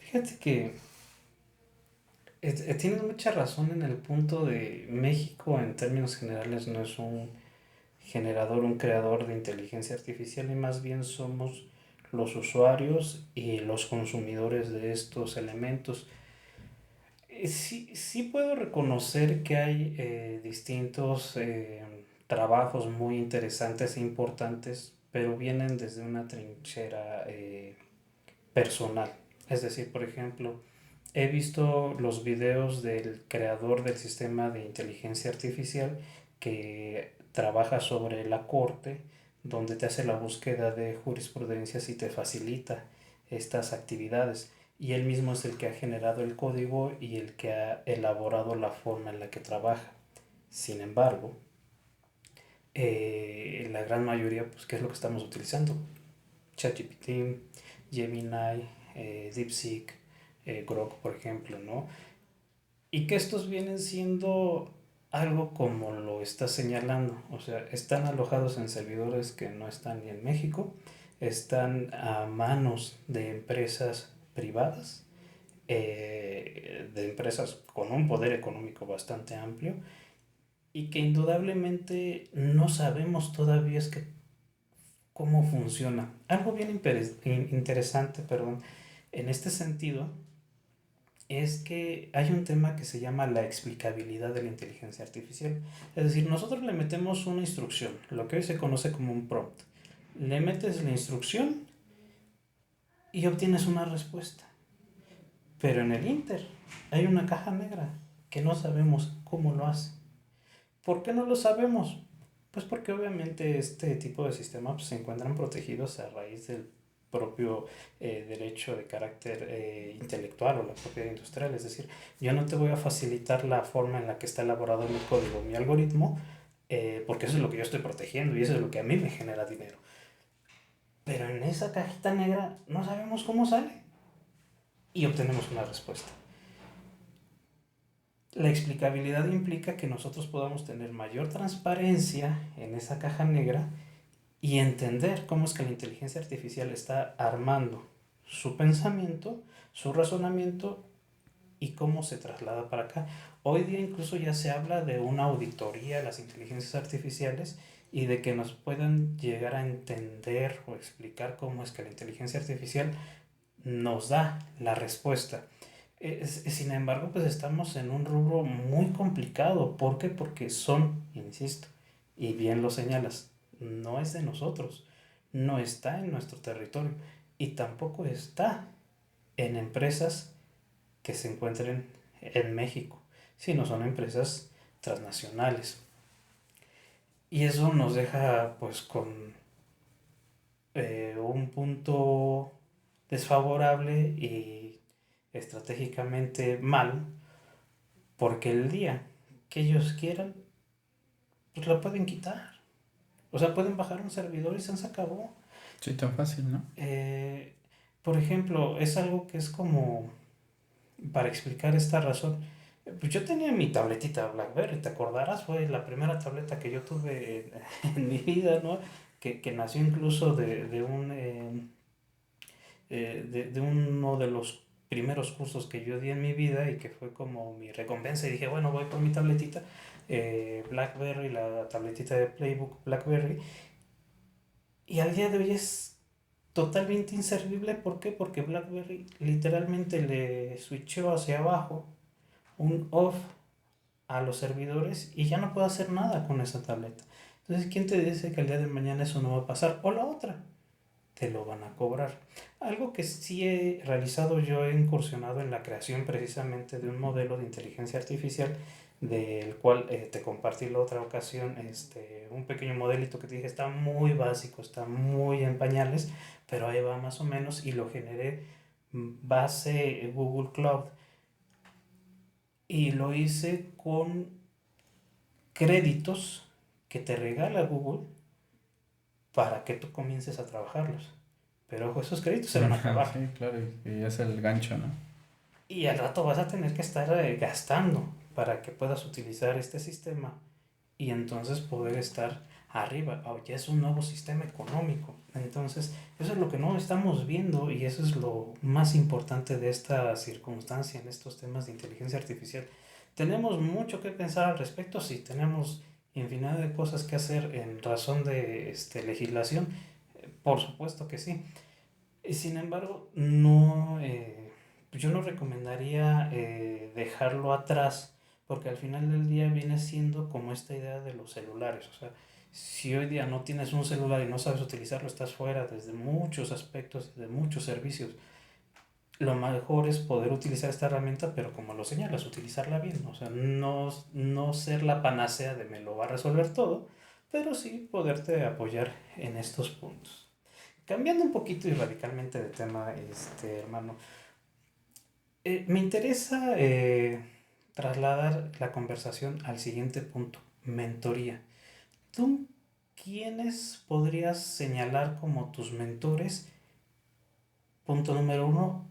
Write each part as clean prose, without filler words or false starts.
Fíjate que tienes mucha razón en el punto de México en términos generales no es un generador, un creador de inteligencia artificial y más bien somos los usuarios y los consumidores de estos elementos. Sí puedo reconocer que hay distintos trabajos muy interesantes e importantes, pero vienen desde una trinchera personal. Es decir, por ejemplo, he visto los videos del creador del sistema de inteligencia artificial que trabaja sobre la corte, donde te hace la búsqueda de jurisprudencias y te facilita estas actividades. Y él mismo es el que ha generado el código y el que ha elaborado la forma en la que trabaja. Sin embargo, la gran mayoría, pues, ¿qué es lo que estamos utilizando? ChatGPT, Gemini, DeepSeek, Grok, por ejemplo, ¿no? Y que estos vienen siendo algo como lo está señalando, o sea, están alojados en servidores que no están ni en México, están a manos de empresas privadas, de empresas con un poder económico bastante amplio y que indudablemente no sabemos todavía es que cómo funciona. Algo bien interesante, perdón, en este sentido es que hay un tema que se llama la explicabilidad de la inteligencia artificial. Es decir, nosotros le metemos una instrucción, lo que hoy se conoce como un prompt. Le metes la instrucción y obtienes una respuesta. Pero en el Inter hay una caja negra que no sabemos cómo lo hace. ¿Por qué no lo sabemos? Pues porque obviamente este tipo de sistemas pues, se encuentran protegidos a raíz del propio derecho de carácter intelectual o la propiedad industrial. Es decir, yo no te voy a facilitar la forma en la que está elaborado mi código, mi algoritmo, porque eso es lo que yo estoy protegiendo y eso es lo que a mí me genera dinero. Pero en esa cajita negra no sabemos cómo sale y obtenemos una respuesta. La explicabilidad implica que nosotros podamos tener mayor transparencia en esa caja negra y entender cómo es que la inteligencia artificial está armando su pensamiento, su razonamiento y cómo se traslada para acá. Hoy día incluso ya se habla de una auditoría a las inteligencias artificiales y de que nos puedan llegar a entender o explicar cómo es que la inteligencia artificial nos da la respuesta. Sin embargo, pues estamos en un rubro muy complicado. ¿Por qué? Porque son, insisto, y bien lo señalas, no es de nosotros, no está en nuestro territorio y tampoco está en empresas que se encuentren en México, sino son empresas transnacionales. Y eso nos deja pues con un punto desfavorable y estratégicamente mal, porque el día que ellos quieran, pues la pueden quitar. O sea, pueden bajar un servidor y se acabó. Sí, tan fácil, ¿no? Eh, por ejemplo, es algo que es como, para explicar esta razón, pues yo tenía mi tabletita BlackBerry, ¿te acordarás? Fue la primera tableta que yo tuve en mi vida, ¿no? Que nació incluso de uno de los primeros cursos que yo di en mi vida y que fue como mi recompensa y dije, bueno, voy por mi tabletita BlackBerry, la tabletita de Playbook BlackBerry y al día de hoy es totalmente inservible. ¿Por qué? Porque BlackBerry literalmente le switchó hacia abajo un off a los servidores y ya no puedo hacer nada con esa tableta. Entonces, ¿quién te dice que el día de mañana eso no va a pasar? O la otra, te lo van a cobrar. Algo que sí he realizado, yo he incursionado en la creación precisamente de un modelo de inteligencia artificial del cual te compartí la otra ocasión, un pequeño modelito que te dije está muy básico, está muy en pañales, pero ahí va más o menos y lo generé base Google Cloud y lo hice con créditos que te regala Google para que tú comiences a trabajarlos. Pero ojo, esos créditos se van a acabar. Sí, claro, y es el gancho, ¿no? Y al rato vas a tener que estar gastando para que puedas utilizar este sistema y entonces poder estar arriba. Oh, ya es un nuevo sistema económico. Entonces, eso es lo que no estamos viendo y eso es lo más importante de esta circunstancia en estos temas de inteligencia artificial. Tenemos mucho que pensar al respecto, sí, tenemos infinidad de cosas que hacer en razón de legislación, por supuesto que sí. Sin embargo, no, yo no recomendaría dejarlo atrás, porque al final del día viene siendo como esta idea de los celulares. O sea, si hoy día no tienes un celular y no sabes utilizarlo, estás fuera desde muchos aspectos, de muchos servicios. Lo mejor es poder utilizar esta herramienta, pero como lo señalas, utilizarla bien. O sea, no ser la panacea de me lo va a resolver todo, pero sí poderte apoyar en estos puntos. Cambiando un poquito y radicalmente de tema, hermano, me interesa trasladar la conversación al siguiente punto, mentoría. ¿Tú quiénes podrías señalar como tus mentores? Punto número uno,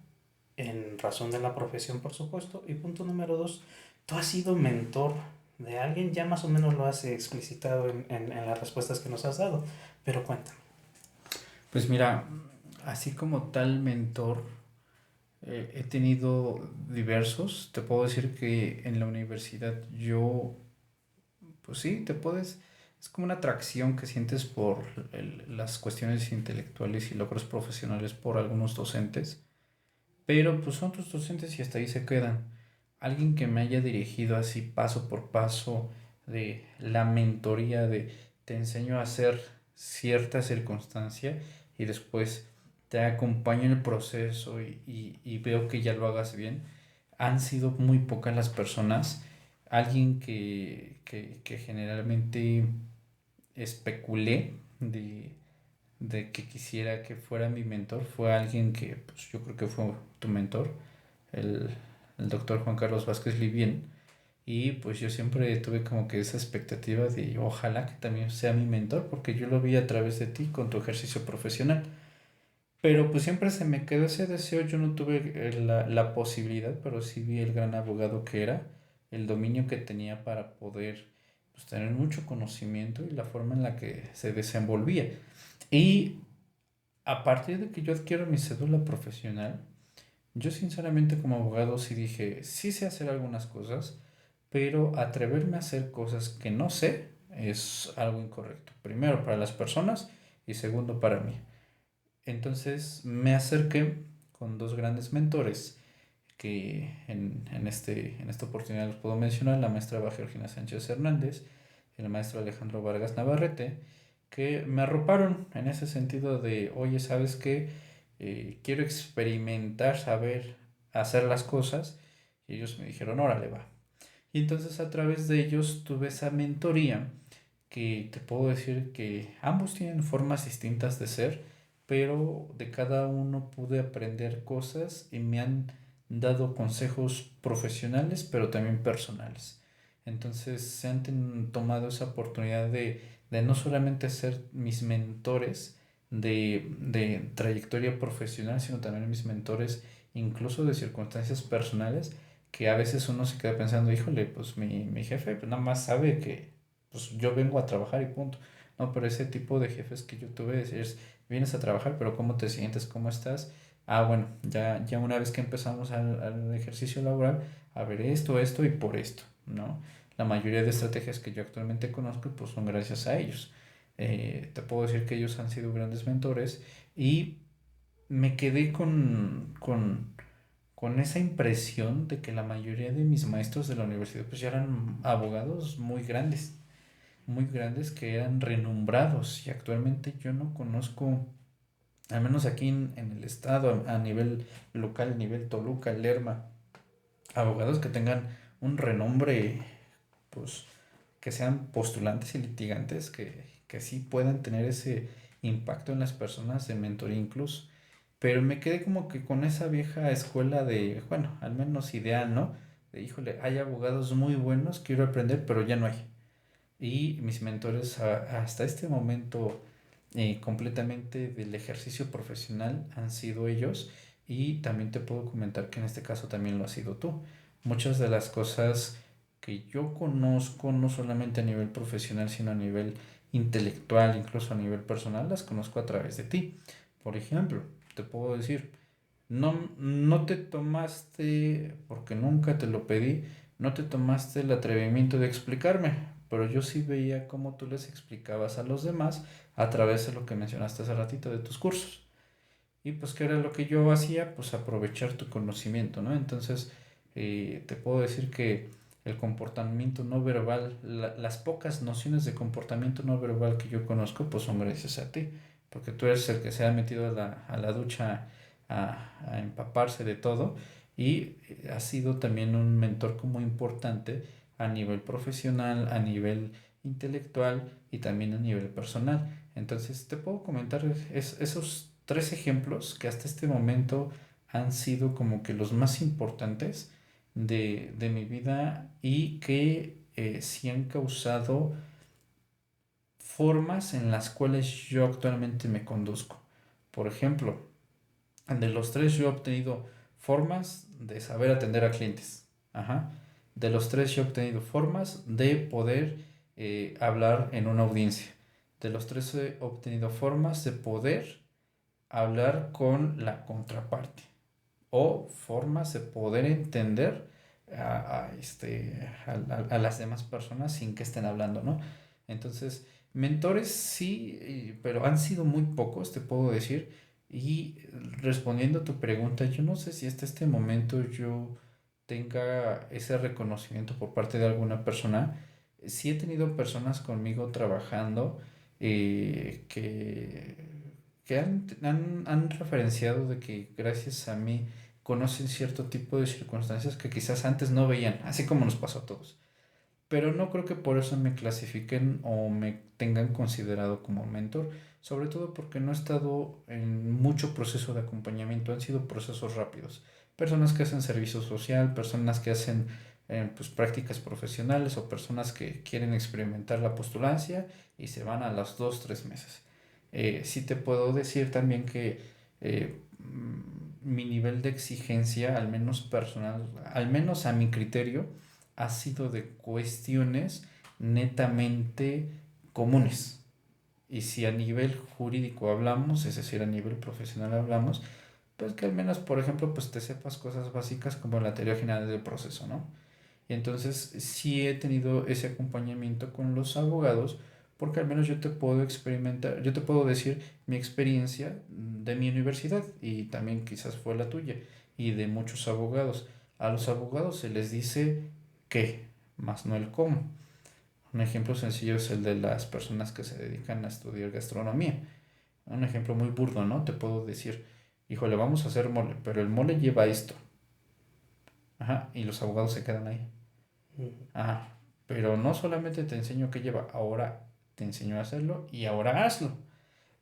en razón de la profesión, por supuesto. Y punto número dos, tú has sido mentor de alguien, ya más o menos lo has explicitado en las respuestas que nos has dado, pero cuéntame. Pues mira, así como tal mentor, he tenido diversos. Te puedo decir que en la universidad yo, pues sí, es como una atracción que sientes por las cuestiones intelectuales y logros profesionales por algunos docentes, pero pues son tus docentes y hasta ahí se quedan. Alguien que me haya dirigido así paso por paso de la mentoría de te enseño a hacer cierta circunstancia y después te acompaño en el proceso y veo que ya lo hagas bien, han sido muy pocas las personas. Alguien que generalmente especulé de que quisiera que fuera mi mentor fue alguien que pues, yo creo que fue tu mentor, el, el doctor Juan Carlos Vázquez Livien. Y pues yo siempre tuve como que esa expectativa de ojalá que también sea mi mentor, porque yo lo vi a través de ti con tu ejercicio profesional. Pero pues siempre se me quedó ese deseo, yo no tuve la posibilidad, pero sí vi el gran abogado que era, el dominio que tenía para poder pues, tener mucho conocimiento y la forma en la que se desenvolvía. Y a partir de que yo adquiero mi cédula profesional, yo sinceramente como abogado sí dije, sí sé hacer algunas cosas, pero atreverme a hacer cosas que no sé es algo incorrecto. Primero para las personas y segundo para mí. Entonces me acerqué con dos grandes mentores que en esta oportunidad los puedo mencionar, la maestra Eva Georgina Sánchez Hernández y el maestro Alejandro Vargas Navarrete, que me arroparon en ese sentido de, oye, ¿sabes qué? Quiero experimentar, saber hacer las cosas. Y ellos me dijeron, órale, va. Y entonces a través de ellos tuve esa mentoría que te puedo decir que ambos tienen formas distintas de ser, pero de cada uno pude aprender cosas y me han dado consejos profesionales, pero también personales. Entonces se han tomado esa oportunidad de no solamente ser mis mentores de trayectoria profesional, sino también mis mentores incluso de circunstancias personales, que a veces uno se queda pensando, híjole, pues mi jefe pues nada más sabe que pues yo vengo a trabajar y punto. No, pero ese tipo de jefes que yo tuve es, vienes a trabajar, pero ¿cómo te sientes? ¿Cómo estás? Ah, bueno, ya una vez que empezamos al ejercicio laboral, a ver esto y por esto, ¿no? La mayoría de estrategias que yo actualmente conozco, pues son gracias a ellos. Te puedo decir que ellos han sido grandes mentores y me quedé con esa impresión de que la mayoría de mis maestros de la universidad pues ya eran abogados muy grandes que eran renombrados y actualmente yo no conozco, al menos aquí en el estado, a nivel local, a nivel Toluca, Lerma, abogados que tengan un renombre, pues que sean postulantes y litigantes que sí puedan tener ese impacto en las personas de mentoría incluso. Pero me quedé como que con esa vieja escuela de, bueno, al menos ideal, ¿no? De, híjole, hay abogados muy buenos, quiero aprender, pero ya no hay. Y mis mentores hasta este momento completamente del ejercicio profesional han sido ellos. Y también te puedo comentar que en este caso también lo has sido tú. Muchas de las cosas que yo conozco, no solamente a nivel profesional, sino a nivel intelectual, incluso a nivel personal, las conozco a través de ti. Por ejemplo, te puedo decir, no te tomaste, porque nunca te lo pedí, no te tomaste el atrevimiento de explicarme, pero yo sí veía cómo tú les explicabas a los demás a través de lo que mencionaste hace ratito de tus cursos. Y pues, ¿qué era lo que yo hacía? Pues aprovechar tu conocimiento, ¿no? Entonces, te puedo decir que el comportamiento no verbal, las pocas nociones de comportamiento no verbal que yo conozco, pues son gracias a ti, porque tú eres el que se ha metido a la ducha a empaparse de todo y has sido también un mentor como importante a nivel profesional, a nivel intelectual y también a nivel personal. Entonces, te puedo comentar esos tres ejemplos que hasta este momento han sido como que los más importantes de mi vida y que sí han causado formas en las cuales yo actualmente me conduzco. Por ejemplo, de los tres yo he obtenido formas de saber atender a clientes. Ajá. De los tres yo he obtenido formas de poder hablar en una audiencia. De los tres he obtenido formas de poder hablar con la contraparte o formas de poder entender a las demás personas sin que estén hablando, ¿no? Entonces, mentores sí, pero han sido muy pocos, te puedo decir. Y respondiendo a tu pregunta, yo no sé si hasta este momento yo tenga ese reconocimiento por parte de alguna persona. Sí he tenido personas conmigo trabajando que han referenciado de que gracias a mí conocen cierto tipo de circunstancias que quizás antes no veían, así como nos pasó a todos. Pero no creo que por eso me clasifiquen o me tengan considerado como mentor, sobre todo porque no he estado en mucho proceso de acompañamiento, han sido procesos rápidos. Personas que hacen servicio social, personas que hacen pues, prácticas profesionales o personas que quieren experimentar la postulancia y se van a los 2, 3 meses. Sí te puedo decir también que mi nivel de exigencia, al menos personal, al menos a mi criterio, ha sido de cuestiones netamente comunes. Y si a nivel jurídico hablamos, es decir, a nivel profesional hablamos, pues que al menos, por ejemplo, pues te sepas cosas básicas como la teoría general del proceso, ¿no? Y entonces sí he tenido ese acompañamiento con los abogados porque al menos yo te puedo experimentar, yo te puedo decir mi experiencia de mi universidad y también quizás fue la tuya y de muchos abogados. A los abogados se les dice qué, más no el cómo. Un ejemplo sencillo es el de las personas que se dedican a estudiar gastronomía. Un ejemplo muy burdo, ¿no? Te puedo decir, híjole, vamos a hacer mole, pero el mole lleva esto. Ajá, y los abogados se quedan ahí. Ah, pero no solamente te enseño qué lleva, ahora te enseño a hacerlo y ahora hazlo.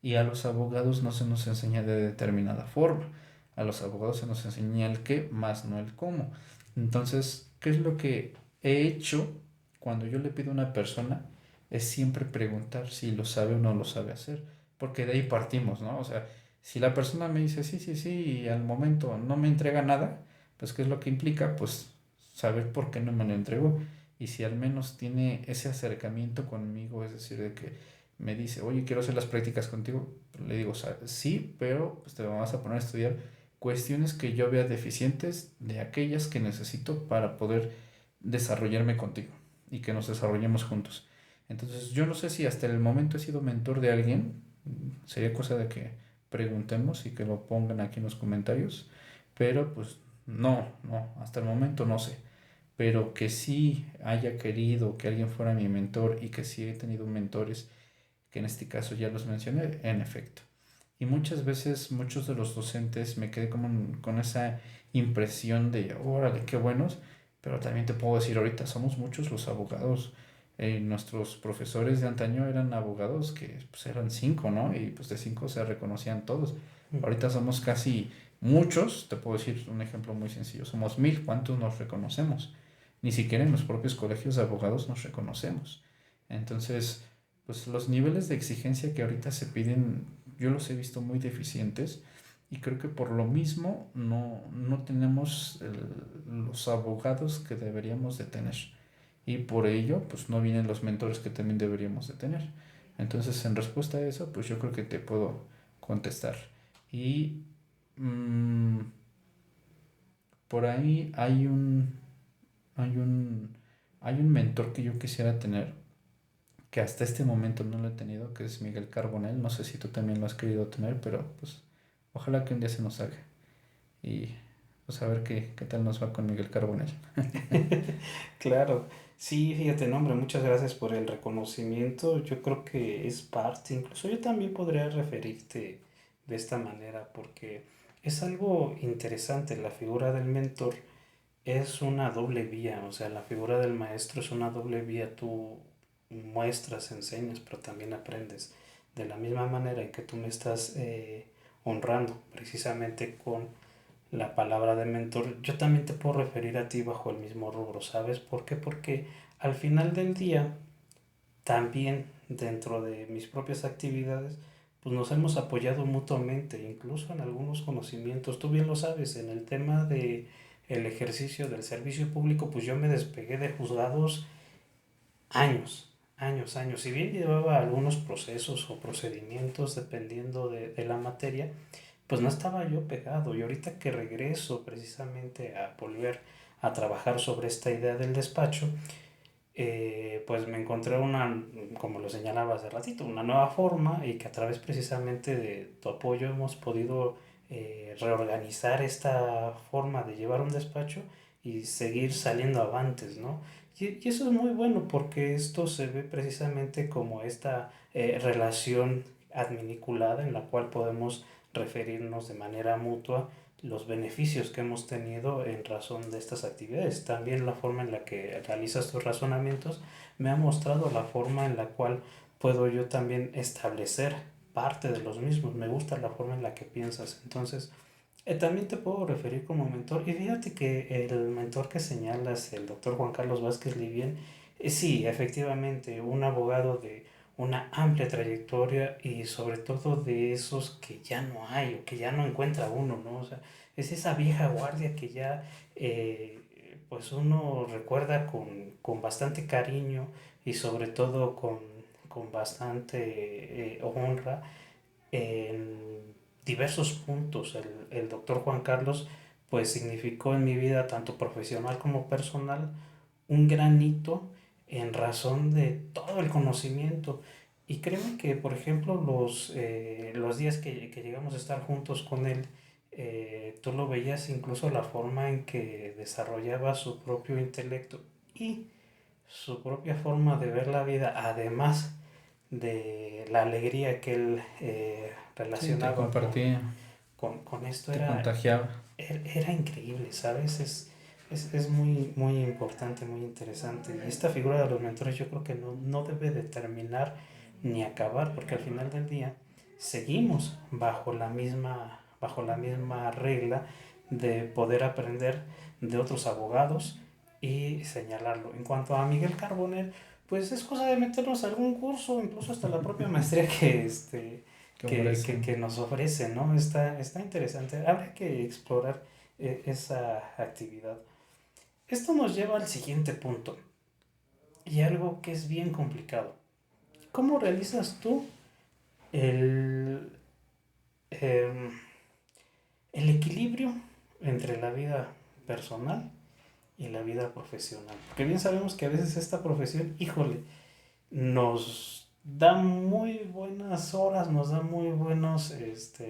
Y a los abogados no se nos enseña de determinada forma. A los abogados se nos enseña el qué, más no el cómo. Entonces, ¿qué es lo que he hecho cuando yo le pido a una persona? Es siempre preguntar si lo sabe o no lo sabe hacer. Porque de ahí partimos, ¿no? O sea, si la persona me dice sí, sí, sí, y al momento no me entrega nada, pues ¿qué es lo que implica? Pues saber por qué no me lo entregó. Y si al menos tiene ese acercamiento conmigo, es decir, de que me dice, oye, quiero hacer las prácticas contigo, le digo, sí, pero pues te vas a poner a estudiar cuestiones que yo vea deficientes de aquellas que necesito para poder desarrollarme contigo y que nos desarrollemos juntos. Entonces, yo no sé si hasta el momento he sido mentor de alguien, sería cosa de que preguntemos y que lo pongan aquí en los comentarios, pero pues no, hasta el momento no sé, pero que sí haya querido que alguien fuera mi mentor y que sí he tenido mentores, que en este caso ya los mencioné, en efecto. Y muchas veces muchos de los docentes me quedé como con esa impresión de, órale, qué buenos, pero también te puedo decir ahorita, somos muchos los abogados. Nuestros profesores de antaño eran abogados que pues, eran 5, ¿no? Y pues de 5 se reconocían todos. Ahorita somos casi muchos, te puedo decir un ejemplo muy sencillo, somos 1000, ¿cuántos nos reconocemos? Ni siquiera en los propios colegios de abogados nos reconocemos. Entonces, pues los niveles de exigencia que ahorita se piden, yo los he visto muy deficientes y creo que por lo mismo no tenemos los abogados que deberíamos de tener. Y por ello, pues no vienen los mentores que también deberíamos de tener. Entonces, en respuesta a eso, pues yo creo que te puedo contestar. Y mm, por ahí hay un, hay un mentor que yo quisiera tener, que hasta este momento no lo he tenido, que es Miguel Carbonell. No sé si tú también lo has querido tener, pero pues ojalá que un día se nos haga. Y pues a ver qué tal nos va con Miguel Carbonell. Claro, sí, fíjate, no, hombre, muchas gracias por el reconocimiento. Yo creo que es parte, incluso yo también podría referirte de esta manera, porque es algo interesante. La figura del mentor es una doble vía, o sea, la figura del maestro es una doble vía. Tú muestras, enseñas, pero también aprendes. De la misma manera en que tú me estás honrando precisamente con la palabra de mentor, yo también te puedo referir a ti bajo el mismo rubro, ¿sabes? ¿Por qué? Porque al final del día, también dentro de mis propias actividades, pues nos hemos apoyado mutuamente, incluso en algunos conocimientos. Tú bien lo sabes, en el tema de el ejercicio del servicio público, pues yo me despegué de juzgados años, años, años. Si bien llevaba algunos procesos o procedimientos dependiendo de la materia, pues no estaba yo pegado. Y ahorita que regreso precisamente a volver a trabajar sobre esta idea del despacho, pues me encontré una, como lo señalaba hace ratito, una nueva forma, y que a través precisamente de tu apoyo hemos podido reorganizar esta forma de llevar un despacho y seguir saliendo avantes, ¿no? Y eso es muy bueno, porque esto se ve precisamente como esta relación adminiculada en la cual podemos referirnos de manera mutua los beneficios que hemos tenido en razón de estas actividades. También la forma en la que realizas tus razonamientos me ha mostrado la forma en la cual puedo yo también establecer parte de los mismos. Me gusta la forma en la que piensas. Entonces, también te puedo referir como mentor. Y fíjate que el mentor que señalas, el doctor Juan Carlos Vázquez Livien, sí, efectivamente, un abogado de una amplia trayectoria, y sobre todo de esos que ya no hay o que ya no encuentra uno, ¿no? O sea, es esa vieja guardia que ya pues uno recuerda con bastante cariño, y sobre todo con bastante honra en diversos puntos. El doctor Juan Carlos pues significó en mi vida, tanto profesional como personal, un gran hito en razón de todo el conocimiento. Y créeme que, por ejemplo, los días que llegamos a estar juntos con él, tú lo veías incluso la forma en que desarrollaba su propio intelecto y su propia forma de ver la vida, además de la alegría que él Sí, te relacionaba compartía, con esto, te era, contagiaba. era increíble, ¿sabes? Es muy, muy importante, muy interesante. Y esta figura de los mentores yo creo que no debe de terminar ni acabar, porque al final del día seguimos bajo la misma regla de poder aprender de otros abogados y señalarlo. En cuanto a Miguel Carbonell, pues es cosa de meternos a algún curso, incluso hasta la propia maestría Que ofrece. que nos ofrece, ¿no? Está interesante. Habrá que explorar esa actividad. Esto nos lleva al siguiente punto, y algo que es bien complicado. ¿Cómo realizas tú el, em, el equilibrio entre la vida personal y la vida profesional? Porque bien sabemos que a veces esta profesión, híjole, nos da muy buenas horas, nos da muy buenos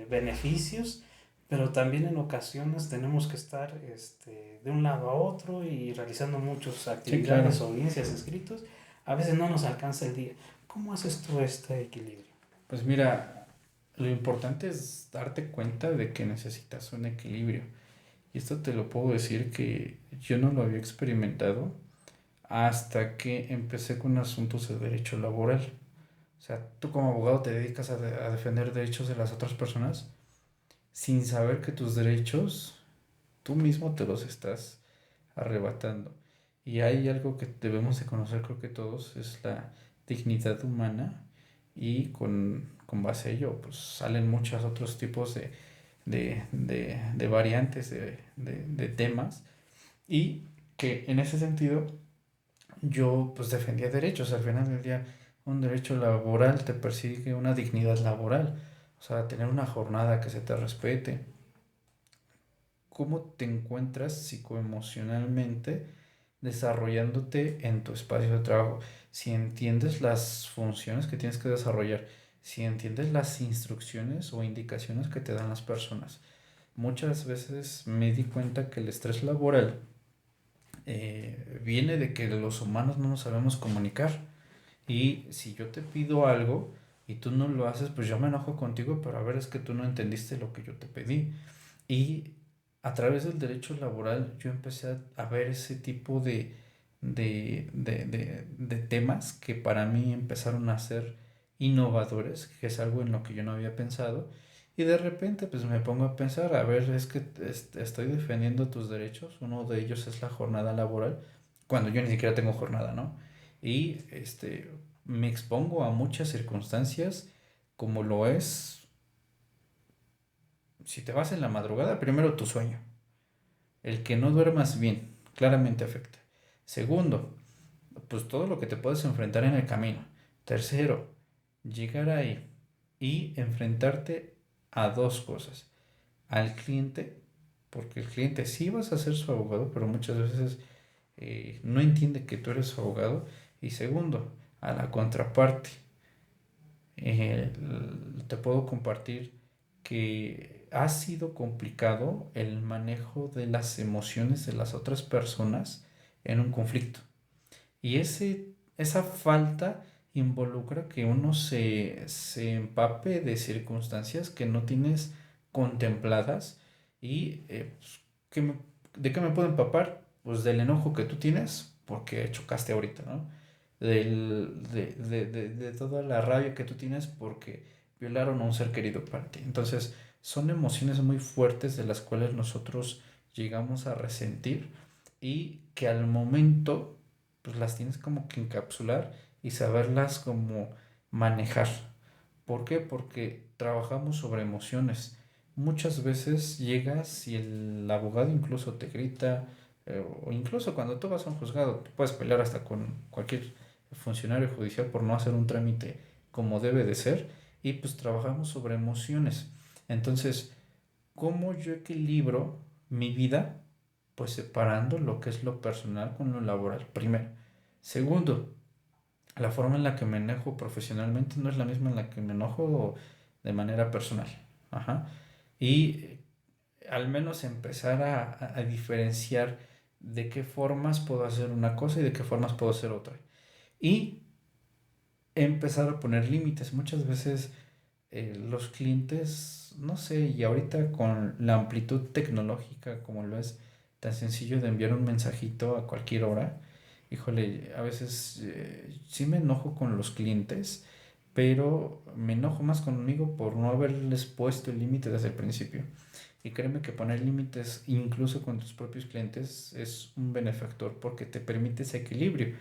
beneficios, pero también en ocasiones tenemos que estar de un lado a otro y realizando muchas Sí, claro. actividades, audiencias, escritos. A veces no nos alcanza el día. ¿Cómo haces tú este equilibrio? Pues mira, lo importante es darte cuenta de que necesitas un equilibrio. Y esto te lo puedo decir que yo no lo había experimentado hasta que empecé con asuntos de derecho laboral. O sea, tú como abogado te dedicas a defender derechos de las otras personas sin saber que tus derechos tú mismo te los estás arrebatando. Y hay algo que debemos de conocer, creo que todos, es la dignidad humana, y con base a ello pues salen muchos otros tipos de variantes de temas, y que en ese sentido yo pues defendía derechos. Al final del día, un derecho laboral te persigue una dignidad laboral, o sea, tener una jornada que se te respete. ¿Cómo te encuentras psicoemocionalmente desarrollándote en tu espacio de trabajo? Si entiendes las funciones que tienes que desarrollar, si entiendes las instrucciones o indicaciones que te dan las personas. Muchas veces me di cuenta que el estrés laboral viene de que los humanos no nos sabemos comunicar. Y si yo te pido algo y tú no lo haces, pues yo me enojo contigo, pero a ver, es que tú no entendiste lo que yo te pedí. Y a través del derecho laboral yo empecé a ver ese tipo de temas que para mí empezaron a ser innovadores, que es algo en lo que yo no había pensado. Y de repente pues me pongo a pensar, a ver, es que estoy defendiendo tus derechos. Uno de ellos es la jornada laboral, cuando yo ni siquiera tengo jornada, ¿no? Y me expongo a muchas circunstancias, como lo es, si te vas en la madrugada, primero tu sueño. El que no duermas bien, claramente afecta. Segundo, pues todo lo que te puedes enfrentar en el camino. Tercero, llegar ahí y enfrentarte a dos cosas. Al cliente, porque el cliente sí vas a ser su abogado, pero muchas veces no entiende que tú eres su abogado. Y segundo, a la contraparte. Eh, Te puedo compartir que ha sido complicado el manejo de las emociones de las otras personas en un conflicto. Y esa falta involucra que uno se empape de circunstancias que no tienes contempladas. Y pues, ¿de qué me puedo empapar? Pues del enojo que tú tienes porque chocaste ahorita, ¿no? De toda la rabia que tú tienes porque violaron a un ser querido para ti. Entonces, son emociones muy fuertes de las cuales nosotros llegamos a resentir, y que al momento pues las tienes como que encapsular y saberlas como manejar. ¿Por qué? Porque trabajamos sobre emociones. Muchas veces llegas y el abogado incluso te grita, o incluso cuando tú vas a un juzgado, te puedes pelear hasta con cualquier funcionario judicial por no hacer un trámite como debe de ser, y pues trabajamos sobre emociones. Entonces, ¿cómo yo equilibro mi vida? Pues separando lo que es lo personal con lo laboral, primero. Segundo, la forma en la que me enojo profesionalmente no es la misma en la que me enojo de manera personal. Ajá. Y al menos empezar a diferenciar de qué formas puedo hacer una cosa y de qué formas puedo hacer otra. Y empezar a poner límites. Muchas veces los clientes, no sé, y ahorita con la amplitud tecnológica como lo es, tan sencillo de enviar un mensajito a cualquier hora, híjole, a veces sí me enojo con los clientes, pero me enojo más conmigo por no haberles puesto el límite desde el principio. Y créeme que poner límites incluso con tus propios clientes es un benefactor porque te permite ese equilibrio.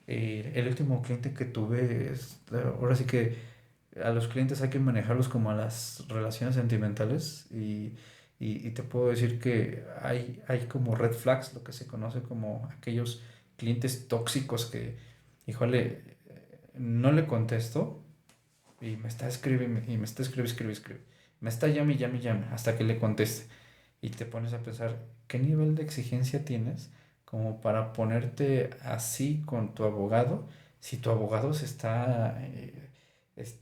El último cliente que tuve, ahora sí que a los clientes hay que manejarlos como a las relaciones sentimentales, y te puedo decir que hay como red flags, lo que se conoce como aquellos clientes tóxicos que, híjole, no le contesto y me está escribiendo y me está escribe. Me está llame y llame y llame hasta que le conteste. Y te pones a pensar, ¿qué nivel de exigencia tienes como para ponerte así con tu abogado si tu abogado se está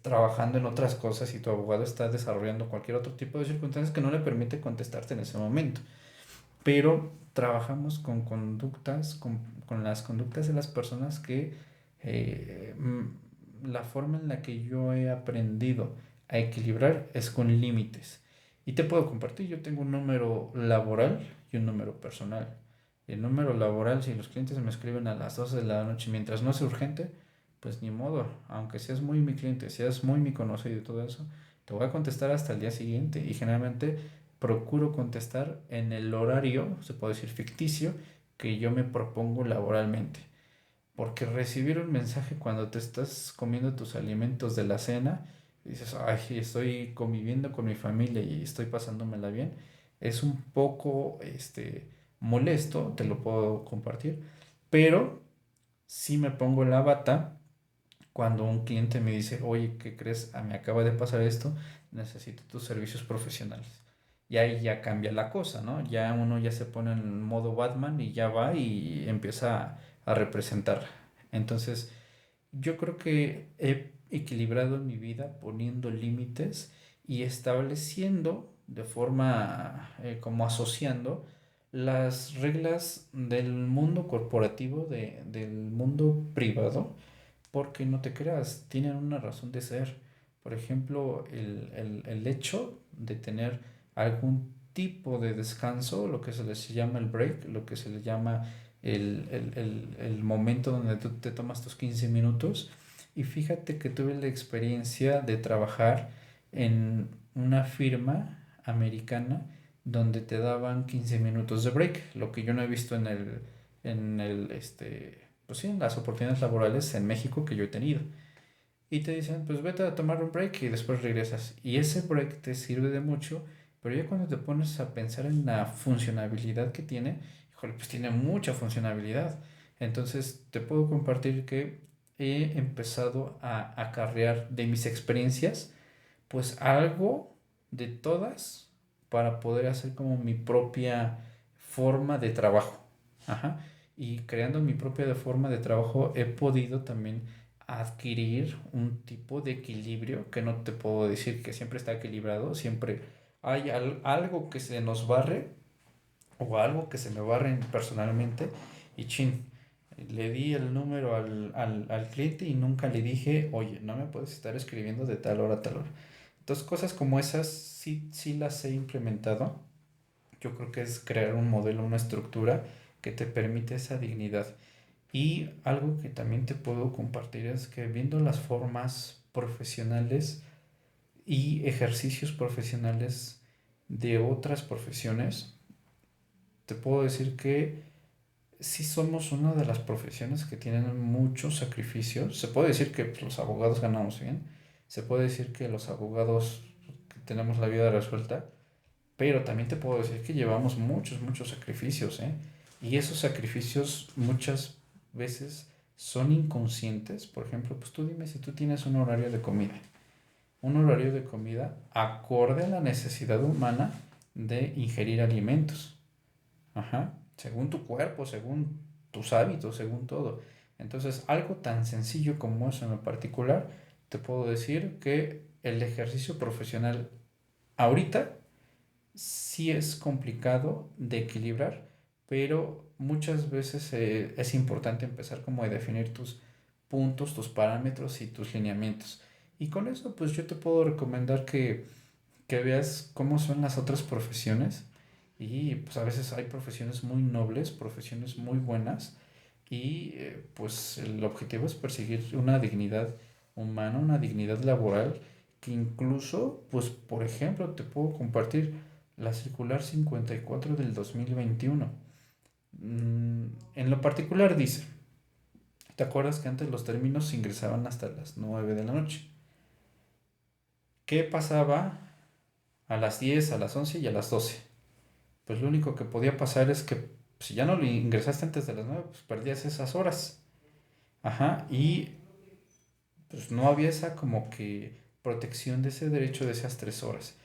trabajando en otras cosas y tu abogado está desarrollando cualquier otro tipo de circunstancias que no le permite contestarte en ese momento? Pero trabajamos con conductas, con las conductas de las personas que la forma en la que yo he aprendido a equilibrar es con límites. Y te puedo compartir, yo tengo un número laboral y un número personal. El número laboral, si los clientes me escriben a las 12 de la noche mientras no sea urgente, pues ni modo, aunque seas muy mi cliente, seas muy mi conocido y todo eso, te voy a contestar hasta el día siguiente, y generalmente procuro contestar en el horario, se puede decir ficticio, que yo me propongo laboralmente. Porque recibir un mensaje cuando te estás comiendo tus alimentos de la cena dices, ay, estoy conviviendo con mi familia y estoy pasándomela bien, es un poco molesto, te lo puedo compartir, pero si me pongo la bata cuando un cliente me dice, oye, ¿qué crees? Me acaba de pasar esto, necesito tus servicios profesionales. Y ahí ya cambia la cosa, ¿no? Ya uno ya se pone en modo Batman y ya va y empieza a representar. Entonces, yo creo que he equilibrado mi vida poniendo límites y estableciendo de forma como asociando las reglas del mundo corporativo, del mundo privado, porque no te creas, tienen una razón de ser. Por ejemplo, el hecho de tener algún tipo de descanso, lo que se les llama el break, lo que se le llama el momento donde tú te tomas tus 15 minutos. Y fíjate que tuve la experiencia de trabajar en una firma americana donde te daban 15 minutos de break, lo que yo no he visto pues sí, en las oportunidades laborales en México que yo he tenido. Y te dicen, pues vete a tomar un break y después regresas. Y ese break te sirve de mucho, pero ya cuando te pones a pensar en la funcionabilidad que tiene, híjole, pues tiene mucha funcionalidad. Entonces te puedo compartir que he empezado a acarrear de mis experiencias, pues algo de todas para poder hacer como mi propia forma de trabajo. Ajá. Y creando mi propia forma de trabajo he podido también adquirir un tipo de equilibrio que no te puedo decir que siempre está equilibrado, siempre hay algo que se nos barre o algo que se me barre personalmente y chin, le di el número al cliente y nunca le dije, oye, no me puedes estar escribiendo de tal hora a tal hora. Entonces cosas como esas sí las he implementado. Yo creo que es crear un modelo, una estructura que te permite esa dignidad. Y algo que también te puedo compartir es que viendo las formas profesionales y ejercicios profesionales de otras profesiones, te puedo decir que sí somos una de las profesiones que tienen muchos sacrificios. Se puede decir que los abogados ganamos bien, se puede decir que los abogados que tenemos la vida resuelta, pero también te puedo decir que llevamos muchos sacrificios, ¿eh? Y esos sacrificios muchas veces son inconscientes. Por ejemplo, pues tú dime si tú tienes un horario de comida acorde a la necesidad humana de ingerir alimentos. Ajá, según tu cuerpo, según tus hábitos, según todo. Entonces, algo tan sencillo como eso en lo particular, te puedo decir que el ejercicio profesional ahorita sí es complicado de equilibrar, pero muchas veces es importante empezar como a definir tus puntos, tus parámetros y tus lineamientos. Y con eso, pues yo te puedo recomendar que veas cómo son las otras profesiones. Y pues a veces hay profesiones muy nobles, profesiones muy buenas, y pues el objetivo es perseguir una dignidad humana, una dignidad laboral, que incluso, pues por ejemplo, te puedo compartir la circular 54 del 2021. En lo particular dice, ¿te acuerdas que antes los términos se ingresaban hasta las 9 de la noche? ¿Qué pasaba a las 10, a las 11 y a las 12? Pues lo único que podía pasar es que si ya no lo ingresaste antes de las 9 pues perdías esas horas. Ajá, y pues no había esa como que protección de ese derecho de esas 3 horas.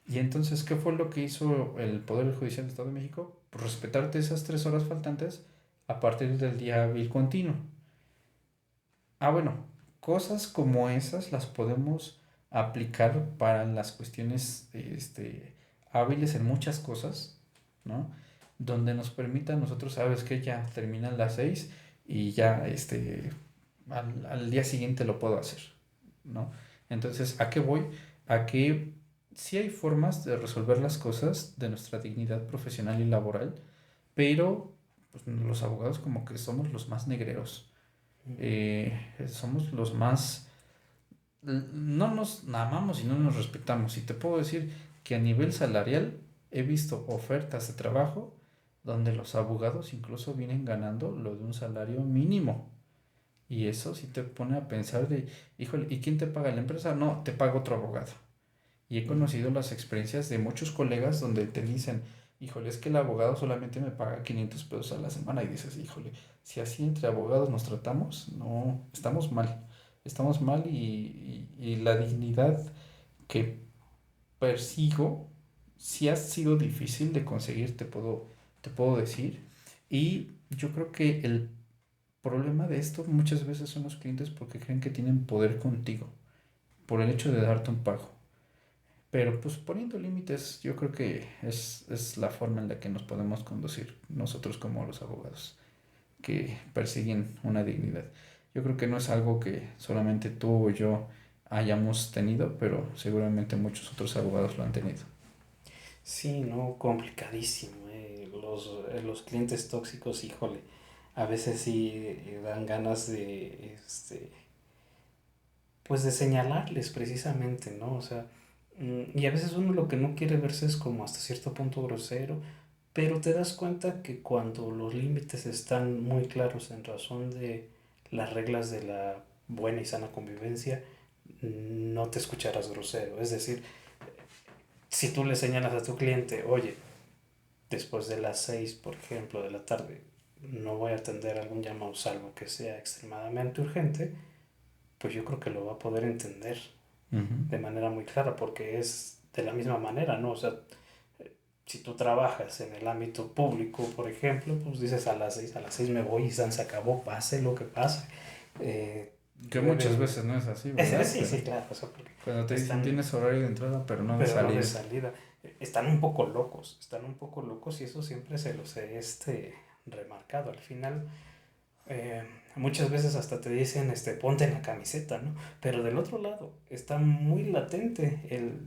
Y entonces, ¿qué fue lo que hizo el Poder Judicial del Estado de México? Pues respetarte esas 3 horas faltantes a partir del día hábil continuo. Ah, bueno, cosas como esas las podemos aplicar para las cuestiones hábiles en muchas cosas, ¿no? Donde nos permita a nosotros, sabes que ya terminan las 6 y ya al día siguiente lo puedo hacer, ¿no? Entonces, ¿a qué voy? A que sí hay formas de resolver las cosas de nuestra dignidad profesional y laboral, pero pues, los abogados como que somos los más negreros, somos los más... No nos amamos y no nos respetamos. Y te puedo decir que a nivel salarial he visto ofertas de trabajo donde los abogados incluso vienen ganando lo de un salario mínimo. Y eso sí te pone a pensar de, híjole, ¿y quién te paga? ¿La empresa? No, te paga otro abogado. Y he Ujú. conocido las experiencias de muchos colegas donde te dicen, híjole, es que el abogado solamente me paga 500 pesos a la semana. Y dices, híjole, si así entre abogados nos tratamos, no, estamos mal. Estamos mal y la dignidad que persigo sí ha sido difícil de conseguir, te puedo decir. Y yo creo que el problema de esto muchas veces son los clientes porque creen que tienen poder contigo por el hecho de darte un pago. Pero pues poniendo límites, yo creo que es la forma en la que nos podemos conducir nosotros como los abogados que persiguen una dignidad. Yo creo que no es algo que solamente tú o yo hayamos tenido, pero seguramente muchos otros abogados lo han tenido. Sí, no, complicadísimo. Los clientes tóxicos, híjole, a veces sí dan ganas de, pues de señalarles precisamente, ¿no? O sea, y a veces uno lo que no quiere verse es como hasta cierto punto grosero, pero te das cuenta que cuando los límites están muy claros en razón de las reglas de la buena y sana convivencia, no te escucharás grosero. Es decir, si tú le señalas a tu cliente, oye, después de las 6 por ejemplo, de la tarde, no voy a atender algún llamado salvo que sea extremadamente urgente, pues yo creo que lo va a poder entender Ujú. de manera muy clara, porque es de la misma manera, ¿no? O sea, si tú trabajas en el ámbito público, por ejemplo, pues dices a las 6 me voy y se acabó, pase lo que pase. Que muchas Llueve. veces no es así, ¿verdad? Sí, Pero sí, claro, o sea, porque cuando te dicen están, tienes horario de entrada, pero no de pero no de salida. salida. Están un poco locos y eso siempre se los he remarcado. Al final, eh, muchas veces hasta te dicen, ponte en la camiseta, ¿no? Pero del otro lado está muy latente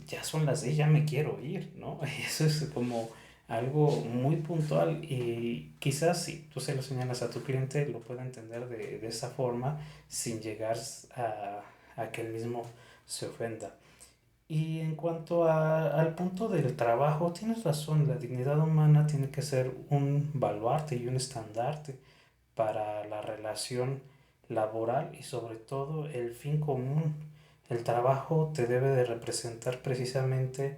ya son las 6, ya me quiero ir, ¿no? Y eso es como algo muy puntual y quizás si tú se lo señalas a tu cliente lo pueda entender de esa forma sin llegar a que él mismo se ofenda. Y en cuanto al punto del trabajo, tienes razón, la dignidad humana tiene que ser un baluarte y un estandarte para la relación laboral y sobre todo el fin común. El trabajo te debe de representar precisamente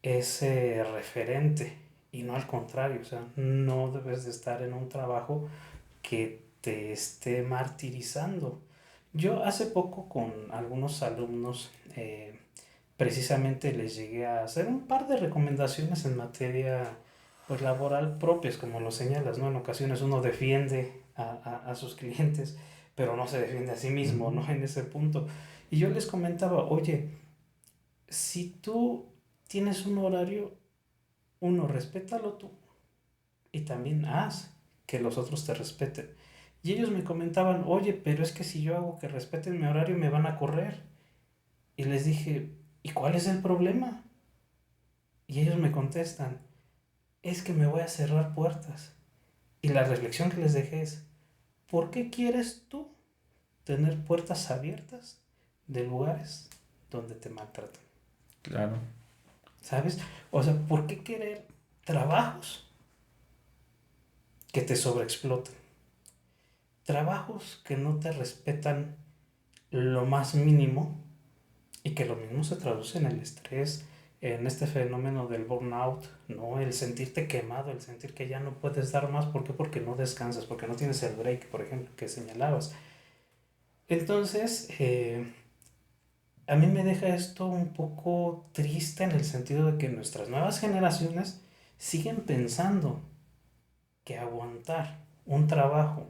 ese referente y no al contrario, o sea, no debes de estar en un trabajo que te esté martirizando. Yo hace poco con algunos alumnos precisamente les llegué a hacer un par de recomendaciones en materia pues laboral propias, como lo señalas, ¿no? En ocasiones uno defiende a sus clientes, pero no se defiende a sí mismo, Ujú. ¿no? En ese punto. Y yo les comentaba, oye, si tú tienes un horario, uno, respétalo tú y también haz que los otros te respeten. Y ellos me comentaban, oye, pero es que si yo hago que respeten mi horario me van a correr. Y les dije, ¿y cuál es el problema? Y ellos me contestan, es que me voy a cerrar puertas. Y la reflexión que les dejé es, ¿por qué quieres tú tener puertas abiertas de lugares donde te maltratan? Claro, ¿Sabes? O sea, ¿por qué querer trabajos que te sobreexploten? Trabajos que no te respetan lo más mínimo y que lo mismo se traduce en el estrés, en este fenómeno del burnout, ¿no? El sentirte quemado, el sentir que ya no puedes dar más. ¿Por qué? Porque no descansas, porque no tienes el break, por ejemplo, que señalabas. Entonces, a mí me deja esto un poco triste en el sentido de que nuestras nuevas generaciones siguen pensando que aguantar un trabajo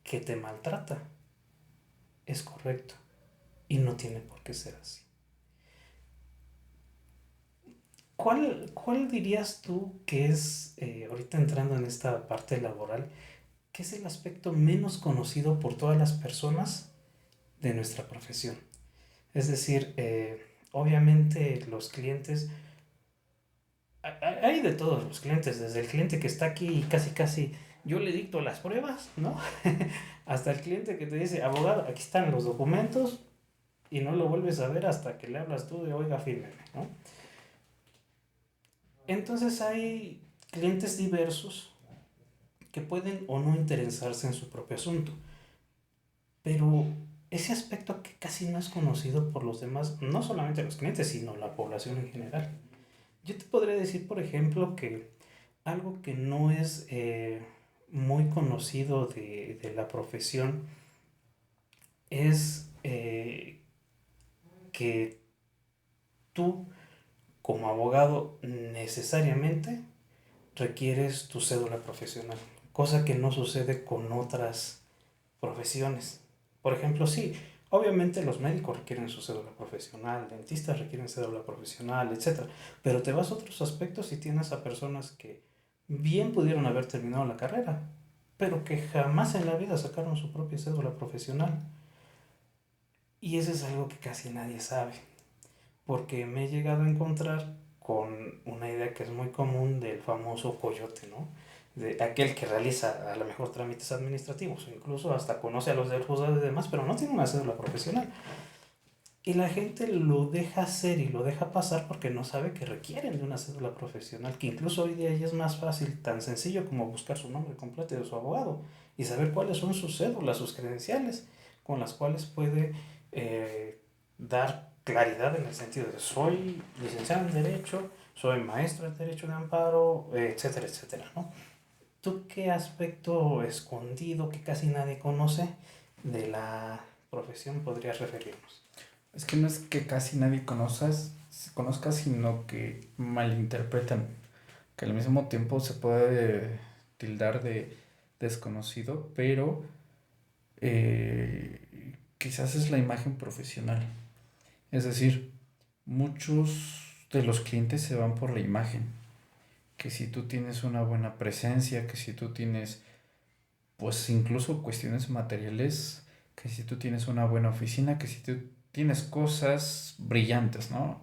que te maltrata es correcto y no tiene por qué ser así. ¿Cuál dirías tú que es, ahorita entrando en esta parte laboral, que es el aspecto menos conocido por todas las personas de nuestra profesión? Es decir, obviamente los clientes, hay de todos los clientes, desde el cliente que está aquí y casi casi yo le dicto las pruebas, ¿no? Hasta el cliente que te dice, abogado, aquí están los documentos y no lo vuelves a ver hasta que le hablas tú de, oiga, fírmeme, ¿no? Entonces hay clientes diversos que pueden o no interesarse en su propio asunto. pero ese aspecto que casi no es conocido por los demás, no solamente los clientes, sino la población en general. Yo te podría decir, por ejemplo, que algo que no es muy conocido de la profesión es que tú, como abogado, necesariamente requieres tu cédula profesional, cosa que no sucede con otras profesiones. Por ejemplo, sí, obviamente los médicos requieren su cédula profesional, dentistas requieren cédula profesional, etcétera. Pero te vas a otros aspectos y tienes a personas que bien pudieron haber terminado la carrera, pero que jamás en la vida sacaron su propia cédula profesional. Y eso es algo que casi nadie sabe, porque me he llegado a encontrar con una idea que es muy común del famoso coyote, ¿no? De aquel que realiza a lo mejor trámites administrativos, o incluso hasta conoce a los del juzgado y demás, pero no tiene una cédula profesional. Y la gente lo deja hacer y lo deja pasar porque no sabe que requieren de una cédula profesional, que incluso hoy día ya es más fácil, tan sencillo como buscar su nombre completo de su abogado y saber cuáles son sus cédulas, sus credenciales, con las cuales puede dar claridad en el sentido de soy licenciado en Derecho, soy maestro en Derecho de Amparo, etcétera, etcétera, ¿no? ¿Tú qué aspecto escondido que casi nadie conoce de la profesión podrías referirnos? Es que no es que casi nadie conozca, sino que malinterpretan, que al mismo tiempo se puede tildar de desconocido, pero quizás es la imagen profesional. Es decir, muchos de los clientes se van por la imagen, que si tú tienes una buena presencia, que si tú tienes, pues incluso cuestiones materiales, que si tú tienes una buena oficina, que si tú tienes cosas brillantes, ¿no?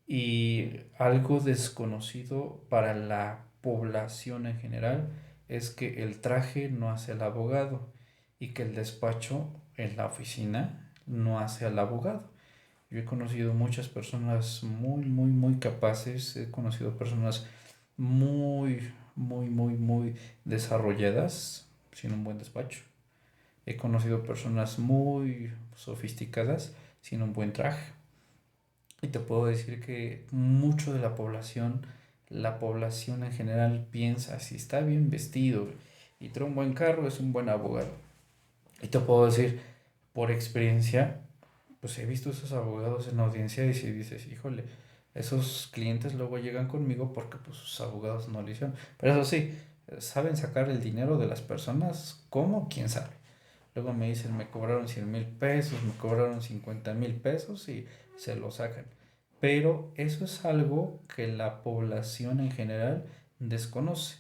Y algo desconocido para la población en general es que el traje no hace al abogado y que el despacho en la oficina no hace al abogado. Yo he conocido muchas personas muy capaces, he conocido personas muy desarrolladas sin un buen despacho. He conocido personas muy sofisticadas sin un buen traje. Y te puedo decir que mucho de la población en general piensa si está bien vestido y trae un buen carro, es un buen abogado. Y te puedo decir, por experiencia, pues he visto esos abogados en audiencia y si dices, híjole, esos clientes luego llegan conmigo porque pues sus abogados no lo hicieron. Pero eso sí, saben sacar el dinero de las personas, ¿cómo? ¿Quién sabe? Luego me dicen, me cobraron 100,000 pesos, me cobraron 50,000 pesos y se lo sacan. Pero eso es algo que la población en general desconoce,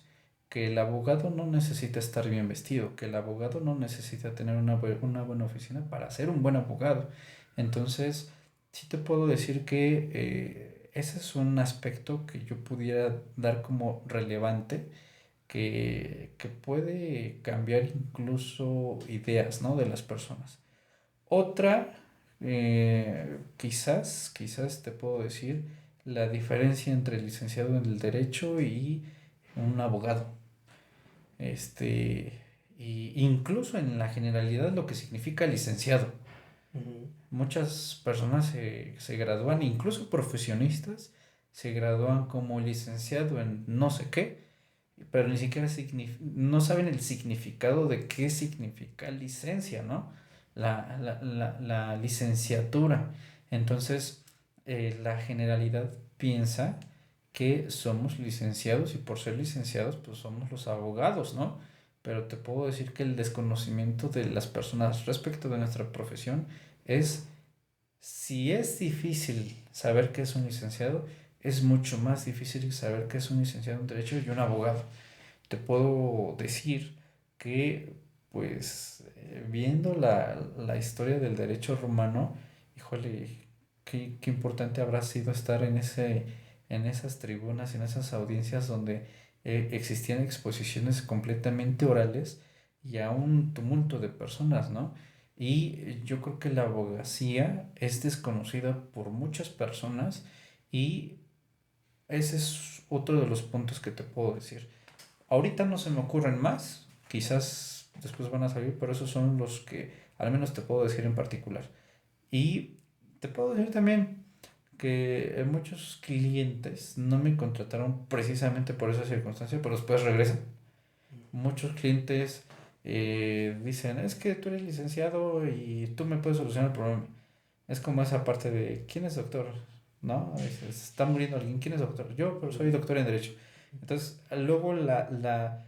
que el abogado no necesita estar bien vestido, que el abogado no necesita tener una buena oficina para ser un buen abogado. Entonces, sí te puedo decir que ese es un aspecto que yo pudiera dar como relevante que puede cambiar incluso ideas, ¿no? De las personas. Otra, quizás te puedo decir la diferencia entre el licenciado en el derecho y un abogado. Este, y incluso en la generalidad lo que significa licenciado. Ujú. Muchas personas se gradúan, incluso profesionistas, se gradúan como licenciado en no sé qué, pero ni siquiera no saben el significado de qué significa licencia, ¿no? La licenciatura. Entonces, la generalidad piensa que somos licenciados y por ser licenciados, pues somos los abogados, ¿no? Pero te puedo decir que el desconocimiento de las personas respecto de nuestra profesión es, si es difícil saber qué es un licenciado, es mucho más difícil saber qué es un licenciado en Derecho y un abogado. Te puedo decir que, pues, viendo la historia del derecho romano, híjole, qué importante habrá sido estar en esas tribunas, en esas audiencias donde existían exposiciones completamente orales y a un tumulto de personas, ¿no? Y yo creo que la abogacía es desconocida por muchas personas y ese es otro de los puntos que te puedo decir. Ahorita no se me ocurren más, quizás después van a salir, pero esos son los que Al menos te puedo decir en particular. Y te puedo decir también que muchos clientes no me contrataron precisamente por esa circunstancia, pero después regresan. Muchos clientes dicen, es que tú eres licenciado y tú me puedes solucionar el problema. Es como esa parte de, ¿quién es doctor? ¿No? Se está muriendo alguien, ¿quién es doctor? Yo, pero soy doctor en Derecho. Entonces, luego la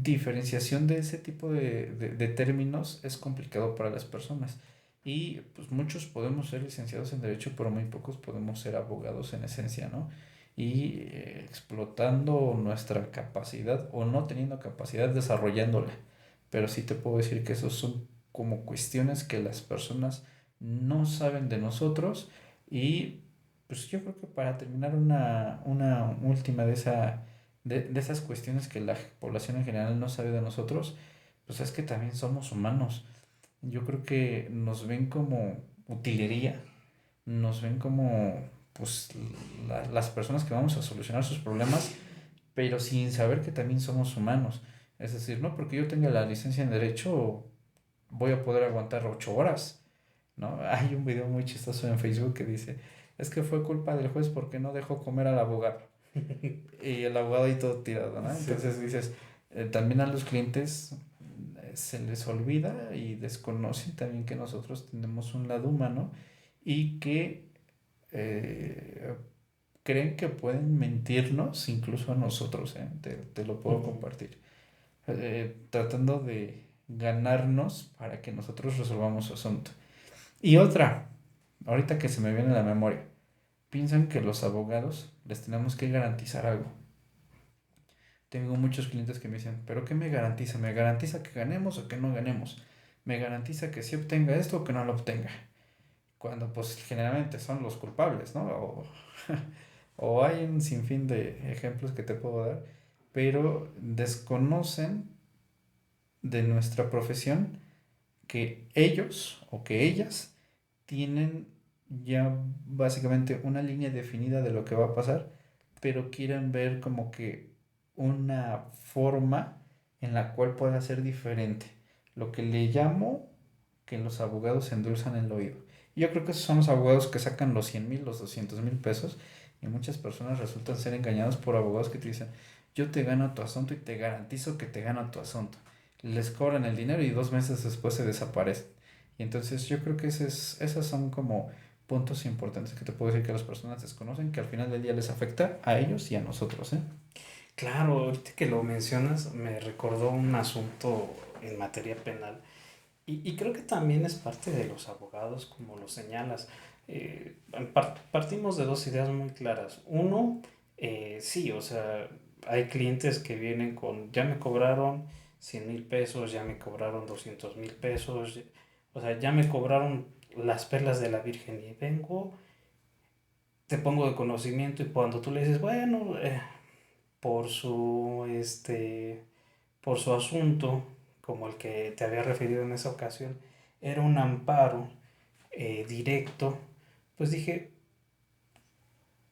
diferenciación de ese tipo de términos es complicado para las personas. Y pues muchos podemos ser licenciados en Derecho, pero muy pocos podemos ser abogados en esencia, ¿no? Y explotando nuestra capacidad o no teniendo capacidad, desarrollándola. Pero sí te puedo decir que esos son como cuestiones que las personas no saben de nosotros y pues yo creo que para terminar una última de esas cuestiones que la población en general no sabe de nosotros, pues es que también somos humanos. Yo creo que nos ven como utilería, nos ven como pues las personas que vamos a solucionar sus problemas, pero sin saber que también somos humanos. Es decir, no porque yo tenga la licencia en Derecho voy a poder aguantar 8 horas, ¿no? Hay un video muy chistoso en Facebook que dice, es que fue culpa del juez porque no dejó comer al abogado. Y el abogado ahí todo tirado, ¿no? Sí, Entonces dices, también a los clientes se les olvida y desconocen también que nosotros tenemos un lado humano y que eh, creen que pueden mentirnos incluso a nosotros, ¿eh? Te lo puedo compartir. Tratando de ganarnos para que nosotros resolvamos su asunto. Y otra, ahorita que se me viene a la memoria, piensan que los abogados les tenemos que garantizar algo. Tengo muchos clientes que me dicen, ¿pero qué me garantiza? ¿Me garantiza que ganemos o que no ganemos? ¿Me garantiza que sí obtenga esto o que no lo obtenga? Cuando pues generalmente son los culpables, ¿no? O hay un sinfín de ejemplos que te puedo dar, pero desconocen de nuestra profesión que ellos o que ellas tienen ya básicamente una línea definida de lo que va a pasar, pero quieren ver como que una forma en la cual pueda ser diferente. Lo que le llamo que los abogados se endulzan el oído. Y yo creo que esos son los abogados que sacan los 100,000, los 200,000 pesos y muchas personas resultan ser engañados por abogados que te dicen, yo te gano tu asunto y te garantizo que te gano tu asunto. Les cobran el dinero y 2 meses después se desaparecen. Y entonces yo creo que esas son como puntos importantes que te puedo decir que las personas desconocen, que al final del día les afecta a ellos y a nosotros, ¿eh? Claro, ahorita que lo mencionas me recordó un asunto en materia penal y creo que también es parte de los abogados, como lo señalas. Partimos de dos ideas muy claras. Uno, sí, o sea, hay clientes que vienen con, ya me cobraron 100,000 pesos, ya me cobraron 200,000 pesos, o sea, ya me cobraron las perlas de la Virgen y vengo, te pongo de conocimiento y cuando tú le dices, bueno, por por su asunto, como el que te había referido en esa ocasión, era un amparo directo, pues dije,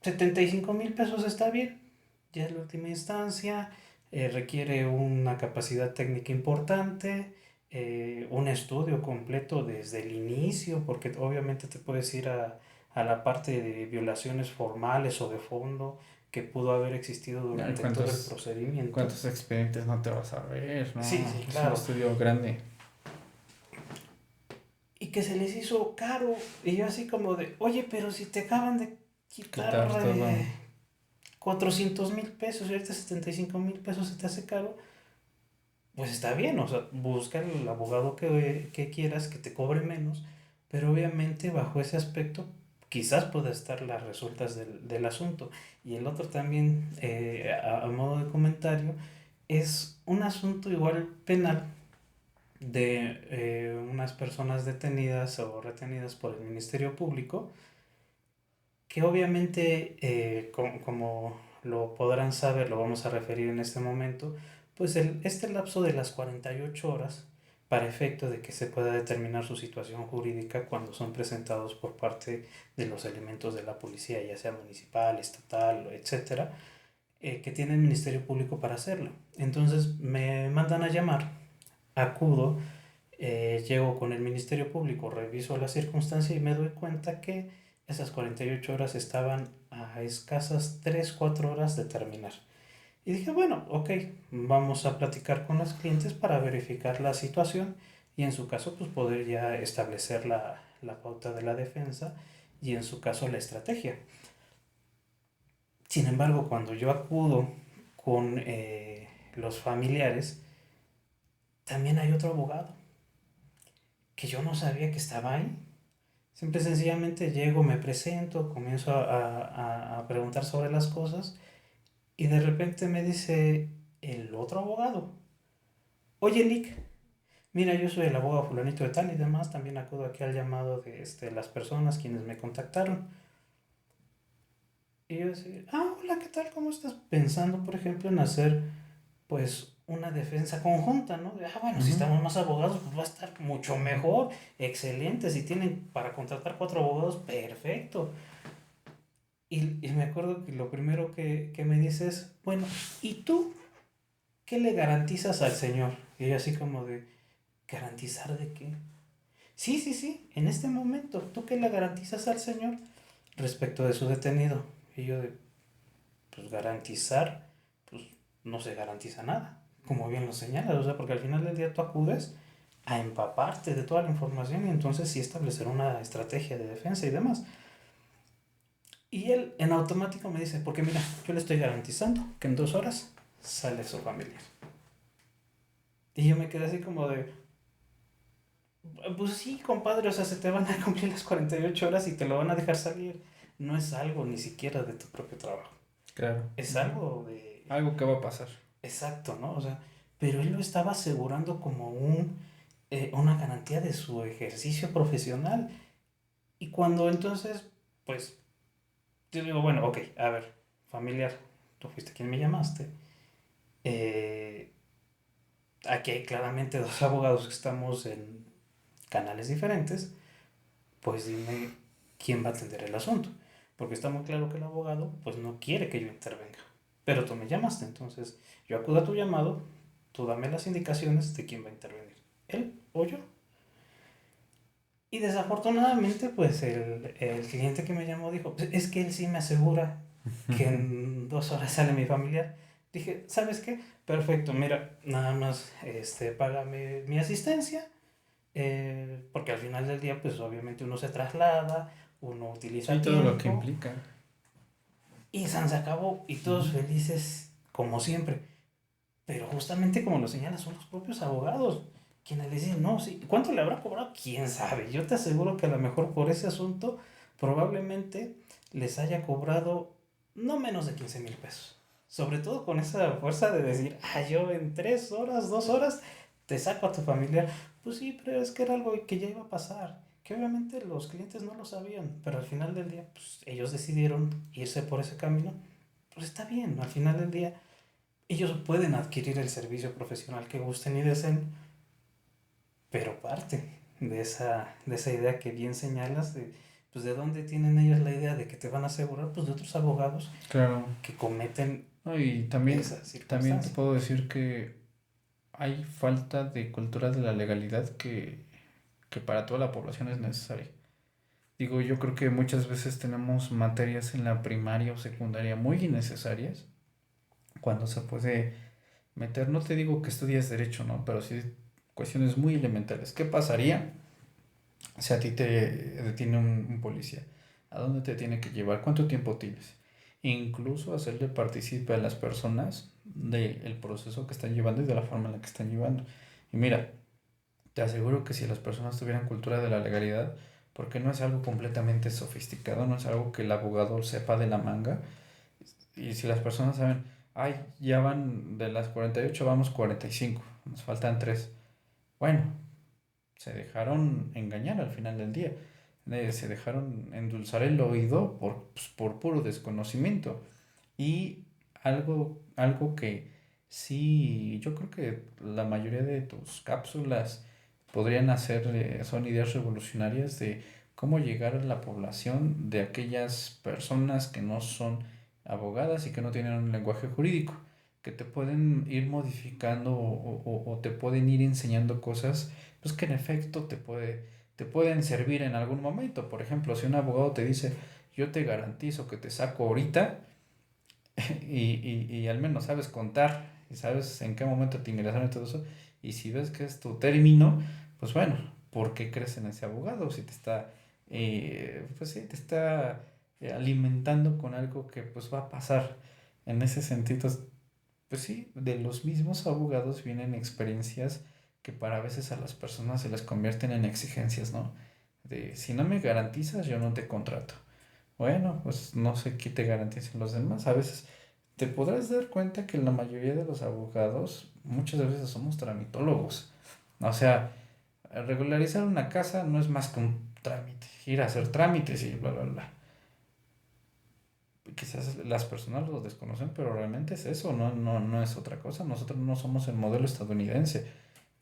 75,000 pesos está bien, ya es la última instancia, requiere una capacidad técnica importante, un estudio completo desde el inicio, porque obviamente te puedes ir a la parte de violaciones formales o de fondo que pudo haber existido Ay, durante todo el ¿cuántos, procedimiento. cuántos expedientes no te vas a ver? Sí, No, sí, es un claro. estudio grande. Y que se les hizo caro. Y yo así como de, oye, pero si te acaban de quitar Quitar todo. 400,000 pesos y ahorita 75,000 pesos se te hace caro, pues está bien, o sea, busca el abogado que quieras, que te cobre menos, pero obviamente bajo ese aspecto quizás pueda estar las resultas del asunto. Y el otro también, a modo de comentario, es un asunto igual penal de unas personas detenidas o retenidas por el Ministerio Público, que obviamente, como lo podrán saber, lo vamos a referir en este momento, pues este lapso de las 48 horas, para efecto de que se pueda determinar su situación jurídica cuando son presentados por parte de los elementos de la policía, ya sea municipal, estatal, etcétera, que tiene el Ministerio Público para hacerlo. Entonces me mandan a llamar, acudo, Llego con el Ministerio Público, reviso la circunstancia y me doy cuenta que esas 48 horas estaban a escasas 3 4 horas de terminar. Y dije, bueno, ok, vamos a platicar con los clientes para verificar la situación y en su caso pues poder ya establecer la pauta de la defensa y en su caso la estrategia. Sin embargo, cuando yo acudo con los familiares, también hay otro abogado que yo no sabía que estaba ahí. Simple y sencillamente llego, me presento, comienzo a preguntar sobre las cosas y de repente me dice el otro abogado, oye Nick, mira, yo soy el abogado fulanito de tal y demás, también acudo aquí al llamado de las personas quienes me contactaron. Y yo decía, hola, ¿qué tal? ¿Cómo estás? Pensando, por ejemplo, en hacer, pues, una defensa conjunta, ¿no? De, bueno, si Ujú. estamos más abogados, pues va a estar mucho mejor, excelente. Si tienen para contratar 4 abogados, perfecto. Y me acuerdo que lo primero que me dice es, bueno, ¿y tú qué le garantizas al señor? Y yo así como de, ¿garantizar de qué? Sí, sí, sí, en este momento, ¿tú qué le garantizas al señor respecto de su detenido? Y yo de, pues garantizar, pues no se garantiza nada, como bien lo señalas, o sea, porque al final del día tú acudes a empaparte de toda la información y entonces sí establecer una estrategia de defensa y demás. Y él en automático me dice, porque mira, yo le estoy garantizando que en 2 horas sale su familia. Y yo me quedé así como de, pues sí, compadre, o sea, se te van a cumplir las 48 horas y te lo van a dejar salir. No es algo ni siquiera de tu propio trabajo. Claro. Es Ujú. algo de... Algo que va a pasar. Exacto, ¿no? O sea, pero él lo estaba asegurando como una garantía de su ejercicio profesional. Y cuando entonces, pues, yo digo, bueno, ok, a ver, familiar, tú fuiste quien me llamaste. Eh, Aquí hay claramente dos abogados que estamos en canales diferentes. Pues dime quién va a atender el asunto. Porque está muy claro que el abogado, pues, no quiere que yo intervenga. Pero tú me llamaste, entonces yo acudo a tu llamado, tú dame las indicaciones de quién va a intervenir, él o yo. Y desafortunadamente, pues el cliente que me llamó dijo, "Pues, es que él sí me asegura que en 2 horas sale mi familiar". Dije, ¿sabes qué? Perfecto, mira, nada más págame mi asistencia, porque al final del día, pues obviamente uno se traslada, uno Sí, utiliza todo lo que tiempo, implica. y San se acabó, y todos Ujú. felices como siempre. Pero justamente como lo señalan, son los propios abogados quienes dicen, no, sí, ¿cuánto le habrá cobrado? ¿Quién sabe? Yo te aseguro que a lo mejor por ese asunto probablemente les haya cobrado no menos de 15,000 pesos. Sobre todo con esa fuerza de decir, yo en 3 horas, 2 horas, te saco a tu familiar. Pues sí, pero es que era algo que ya iba a pasar, que obviamente los clientes no lo sabían, pero al final del día, pues ellos decidieron irse por ese camino. Pues está bien, al final del día ellos pueden adquirir el servicio profesional que gusten y deseen, pero parte de esa idea que bien señalas, pues de dónde tienen ellos la idea de que te van a asegurar, pues de otros abogados Claro. que cometen No, y esa también te circunstancia. puedo decir que hay falta de cultura de la legalidad que para toda la población es necesaria. Digo, yo creo que muchas veces tenemos materias en la primaria o secundaria muy innecesarias cuando se puede meter, no te digo que estudies derecho, ¿no? Pero sí cuestiones muy elementales. ¿Qué pasaría si a ti te detiene un policía? ¿A dónde te tiene que llevar? ¿Cuánto tiempo tienes? Incluso hacerle partícipe a las personas del proceso que están llevando y de la forma en la que están llevando. Y mira, te aseguro que si las personas tuvieran cultura de la legalidad, porque no es algo completamente sofisticado, no es algo que el abogado sepa de la manga, y si las personas saben, ay, ya van de las 48, vamos 45, nos faltan 3. Bueno, se dejaron engañar al final del día. Se dejaron endulzar el oído por puro desconocimiento. Y algo que sí, yo creo que la mayoría de tus cápsulas podrían hacer, son ideas revolucionarias de cómo llegar a la población de aquellas personas que no son abogadas y que no tienen un lenguaje jurídico. que te pueden ir modificando o te pueden ir enseñando cosas, pues que en efecto te pueden servir en algún momento. Por ejemplo, si un abogado te dice, yo te garantizo que te saco ahorita y al menos sabes contar y sabes en qué momento te ingresaron y todo eso, y si ves que es tu término, pues bueno, ¿por qué crees en ese abogado? Si te está, pues sí, te está alimentando con algo que pues va a pasar. En ese sentido, pues sí, de los mismos abogados vienen experiencias que para veces a las personas se les convierten en exigencias, ¿no? De si no me garantizas, yo no te contrato. Bueno, pues no sé qué te garanticen los demás. A veces te podrás dar cuenta que la mayoría de los abogados muchas veces somos tramitólogos. O sea, regularizar una casa no es más que un trámite, ir a hacer trámites y bla, bla, bla. Quizás las personas lo desconocen, pero realmente es eso, no es otra cosa. Nosotros no somos el modelo estadounidense.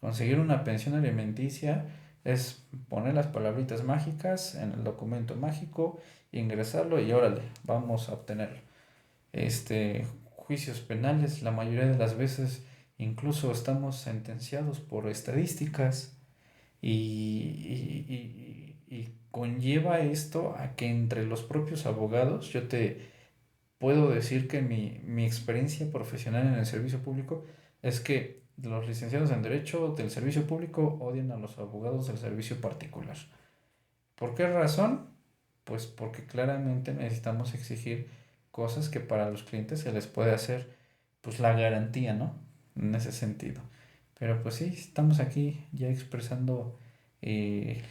Conseguir una pensión alimenticia es poner las palabritas mágicas en el documento mágico, ingresarlo y órale, vamos a obtenerlo. Juicios penales, la mayoría de las veces incluso estamos sentenciados por estadísticas y conlleva esto a que entre los propios abogados, yo te puedo decir que mi experiencia profesional en el servicio público es que los licenciados en Derecho del servicio público odian a los abogados del servicio particular. ¿Por qué razón? Pues porque claramente necesitamos exigir cosas que para los clientes se les puede hacer pues la garantía, ¿no? En ese sentido. Pero pues sí, estamos aquí ya expresando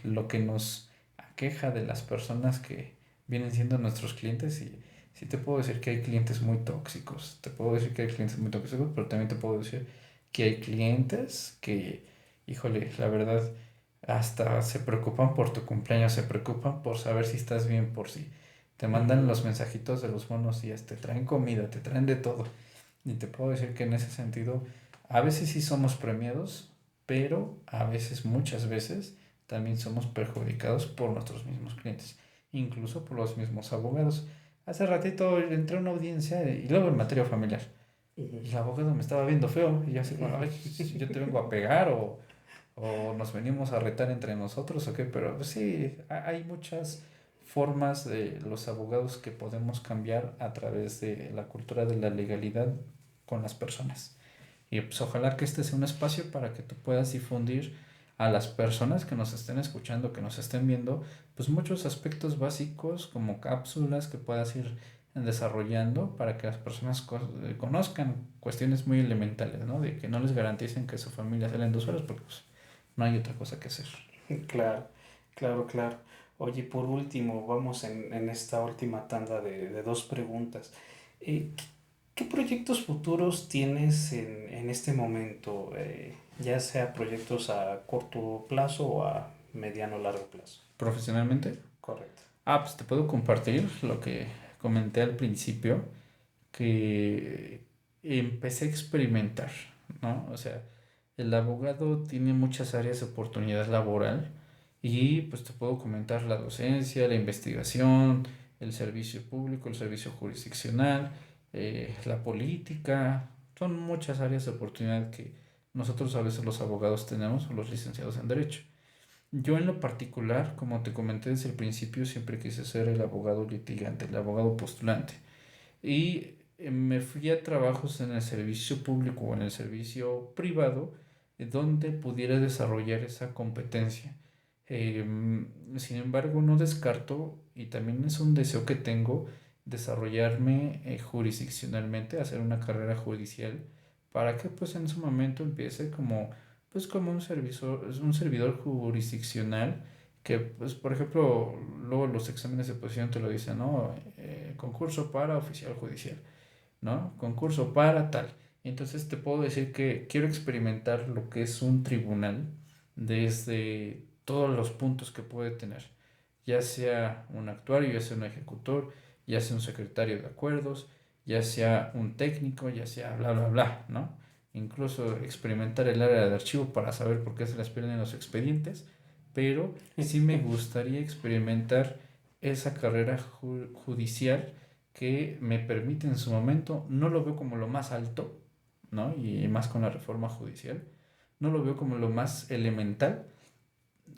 lo que nos aqueja de las personas que vienen siendo nuestros clientes y sí te puedo decir que hay clientes muy tóxicos, te puedo decir que hay clientes muy tóxicos, pero también te puedo decir que hay clientes que, híjole, la verdad hasta se preocupan por tu cumpleaños, se preocupan por saber si estás bien, por si te mandan los mensajitos de los buenos días, te traen comida, te traen de todo. Y te puedo decir que en ese sentido, a veces sí somos premiados, pero a veces, muchas veces, también somos perjudicados por nuestros mismos clientes, incluso por los mismos abogados. Hace ratito entré a una audiencia y luego en materia familiar. Y el abogado me estaba viendo feo y yo así como, ay, yo te vengo a pegar o nos venimos a retar entre nosotros o qué, pero pues sí, hay muchas formas de los abogados que podemos cambiar a través de la cultura de la legalidad con las personas. Y pues ojalá que este sea un espacio para que tú puedas difundir a las personas que nos estén escuchando, que nos estén viendo, pues muchos aspectos básicos como cápsulas que puedas ir desarrollando para que las personas conozcan cuestiones muy elementales, ¿no? De que no les garanticen que su familia sale en 2 horas porque pues, no hay otra cosa que hacer. Claro, claro, claro. Oye, por último, vamos en esta última tanda de dos preguntas. ¿Qué, qué proyectos futuros tienes en este momento? Ya sea proyectos a corto plazo o a mediano o largo plazo. Profesionalmente, Correcto. pues te puedo compartir lo que comenté al principio, que empecé a experimentar, ¿no? O sea, el abogado tiene muchas áreas de oportunidad laboral y pues te puedo comentar la docencia, la investigación, el servicio público, el servicio jurisdiccional, la política, son muchas áreas de oportunidad que nosotros a veces los abogados tenemos o los licenciados en derecho. Yo en lo particular, como te comenté desde el principio, siempre quise ser el abogado litigante, el abogado postulante. Y me fui a trabajos en el servicio público o en el servicio privado, donde pudiera desarrollar esa competencia. Sin embargo, no descarto, y también es un deseo que tengo, desarrollarme jurisdiccionalmente, hacer una carrera judicial, para que pues en su momento empiece como, pues, como un servidor jurisdiccional que, pues, por ejemplo, luego los exámenes de posición te lo dicen, ¿no? Concurso para oficial judicial, ¿no? Concurso para tal. Entonces te puedo decir que quiero experimentar lo que es un tribunal desde todos los puntos que puede tener, ya sea un actuario, ya sea un ejecutor, ya sea un secretario de acuerdos, ya sea un técnico, ya sea bla, bla, bla, ¿no? Incluso experimentar el área de archivo para saber por qué se les pierden los expedientes, pero sí me gustaría experimentar esa carrera judicial que me permite en su momento, no lo veo como lo más alto, ¿no? Y más con la reforma judicial, no lo veo como lo más elemental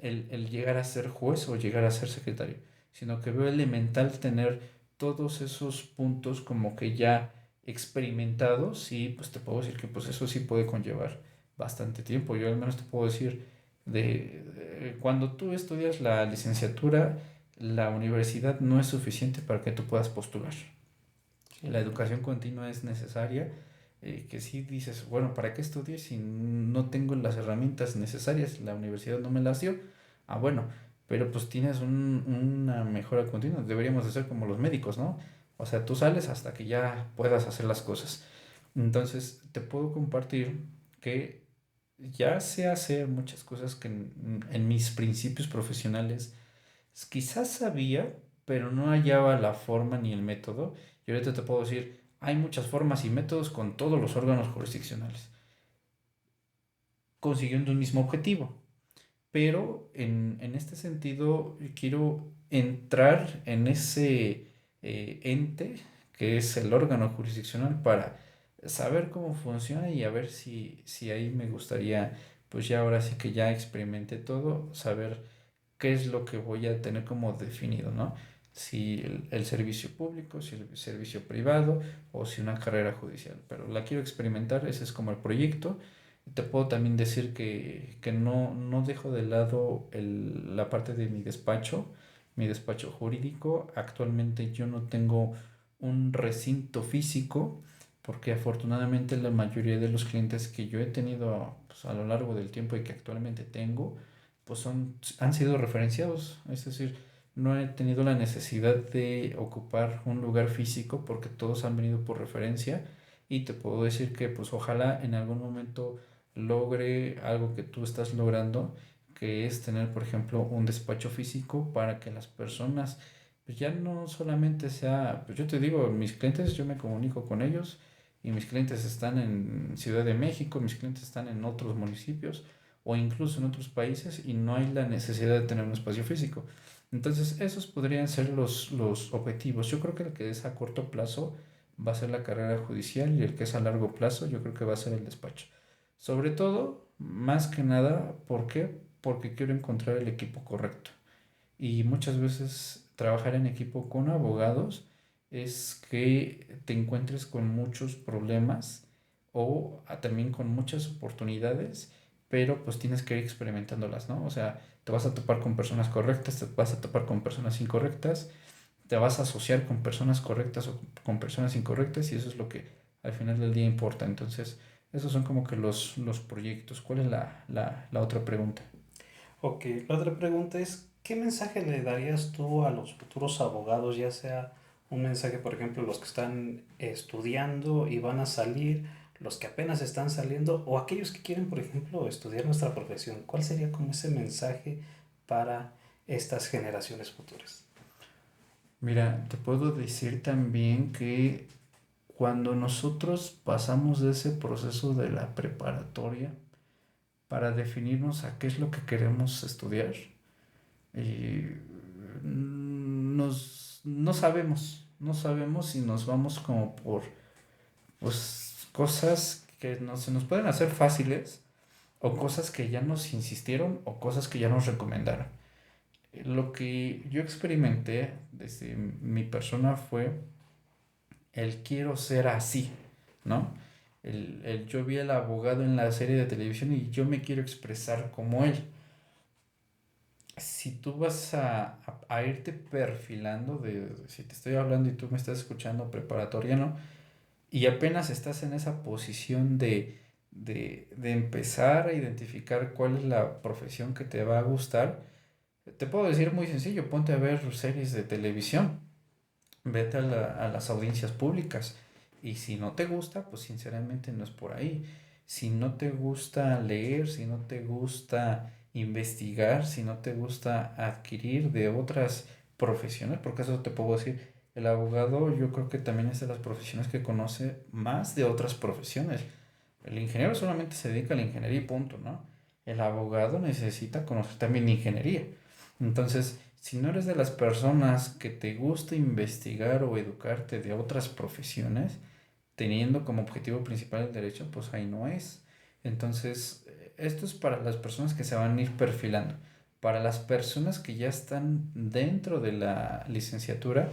el llegar a ser juez o llegar a ser secretario, sino que veo elemental tener todos esos puntos como que ya experimentados y pues te puedo decir que pues eso sí puede conllevar bastante tiempo. Yo al menos te puedo decir cuando tú estudias la licenciatura, la universidad no es suficiente para que tú puedas postular. La Sí. educación continua es necesaria, que si dices, bueno, ¿para qué estudiar si no tengo las herramientas necesarias? La universidad no me las dio. Ah, bueno, pero pues tienes una mejora continua. Deberíamos de ser como los médicos, ¿no? O sea, tú sales hasta que ya puedas hacer las cosas. Entonces, te puedo compartir que ya sé hacer muchas cosas que en mis principios profesionales quizás sabía, pero no hallaba la forma ni el método. Y ahorita te puedo decir, hay muchas formas y métodos con todos los órganos jurisdiccionales, consiguiendo un mismo objetivo. Pero en este sentido, quiero entrar en ese ente que es el órgano jurisdiccional para saber cómo funciona y a ver si ahí me gustaría, pues ya ahora sí que ya experimenté todo, saber qué es lo que voy a tener como definido, ¿no? Si el servicio público, si el servicio privado o si una carrera judicial. Pero la quiero experimentar, ese es como el proyecto. Te puedo también decir que no dejo de lado la parte de mi despacho jurídico. Actualmente yo no tengo un recinto físico porque afortunadamente la mayoría de los clientes que yo he tenido pues, a lo largo del tiempo y que actualmente tengo, pues han sido referenciados. Es decir, no he tenido la necesidad de ocupar un lugar físico porque todos han venido por referencia y te puedo decir que pues ojalá en algún momento logre algo que tú estás logrando, que es tener, por ejemplo, un despacho físico para que las personas, pues ya no solamente sea, pues yo te digo, mis clientes, yo me comunico con ellos y mis clientes están en Ciudad de México, mis clientes están en otros municipios o incluso en otros países y no hay la necesidad de tener un espacio físico. Entonces, esos podrían ser los objetivos. Yo creo que el que es a corto plazo va a ser la carrera judicial y el que es a largo plazo yo creo que va a ser el despacho. Sobre todo, más que nada, ¿por qué? Porque quiero encontrar el equipo correcto. Y muchas veces trabajar en equipo con abogados es que te encuentres con muchos problemas o también con muchas oportunidades, pero pues tienes que ir experimentándolas, ¿no? O sea, te vas a topar con personas correctas, te vas a topar con personas incorrectas, te vas a asociar con personas correctas o con personas incorrectas y eso es lo que al final del día importa. Entonces, esos son como que los proyectos. ¿Cuál es la otra pregunta? Ok, la otra pregunta es, ¿qué mensaje le darías tú a los futuros abogados, ya sea un mensaje, por ejemplo, los que están estudiando y van a salir, los que apenas están saliendo, o aquellos que quieren, por ejemplo, estudiar nuestra profesión? ¿Cuál sería como ese mensaje para estas generaciones futuras? Mira, te puedo decir también que cuando nosotros pasamos de ese proceso de la preparatoria para definirnos a qué es lo que queremos estudiar, eh, no sabemos si nos vamos como por pues, cosas que no, se nos pueden hacer fáciles o cosas que ya nos insistieron o cosas que ya nos recomendaron. Lo que yo experimenté desde mi persona fue el quiero ser así, ¿no? Yo vi al abogado en la serie de televisión y yo me quiero expresar como él. Si tú vas a irte perfilando si te estoy hablando y tú me estás escuchando preparatoriano y apenas estás en esa posición de empezar a identificar cuál es la profesión que te va a gustar, te puedo decir muy sencillo, ponte a ver series de televisión, vete a las audiencias públicas y si no te gusta, pues sinceramente no es por ahí. Si no te gusta leer, si no te gusta investigar, si no te gusta adquirir de otras profesiones, porque eso te puedo decir, el abogado yo creo que también es de las profesiones que conoce más de otras profesiones. El ingeniero solamente se dedica a la ingeniería y punto, ¿no? El abogado necesita conocer también ingeniería. Entonces, si no eres de las personas que te gusta investigar o educarte de otras profesiones, teniendo como objetivo principal el derecho, pues ahí no es. Entonces, esto es para las personas que se van a ir perfilando. Para las personas que ya están dentro de la licenciatura,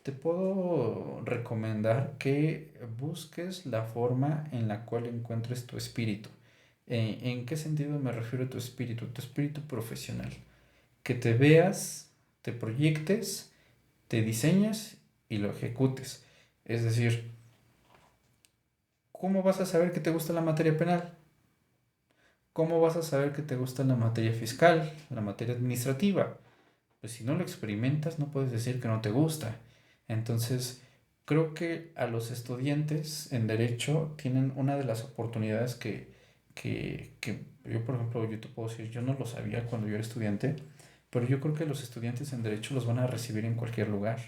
te puedo recomendar que busques la forma en la cual encuentres tu espíritu. ¿En qué sentido me refiero a tu espíritu? Tu espíritu profesional. Que te veas, te proyectes, te diseñes y lo ejecutes. Es decir, ¿cómo vas a saber que te gusta la materia penal? ¿Cómo vas a saber que te gusta la materia fiscal, la materia administrativa? Pues si no lo experimentas, no puedes decir que no te gusta. Entonces, creo que a los estudiantes en derecho tienen una de las oportunidades que yo, por ejemplo, yo te puedo decir, yo no lo sabía cuando yo era estudiante, pero yo creo que los estudiantes en derecho los van a recibir en cualquier lugar.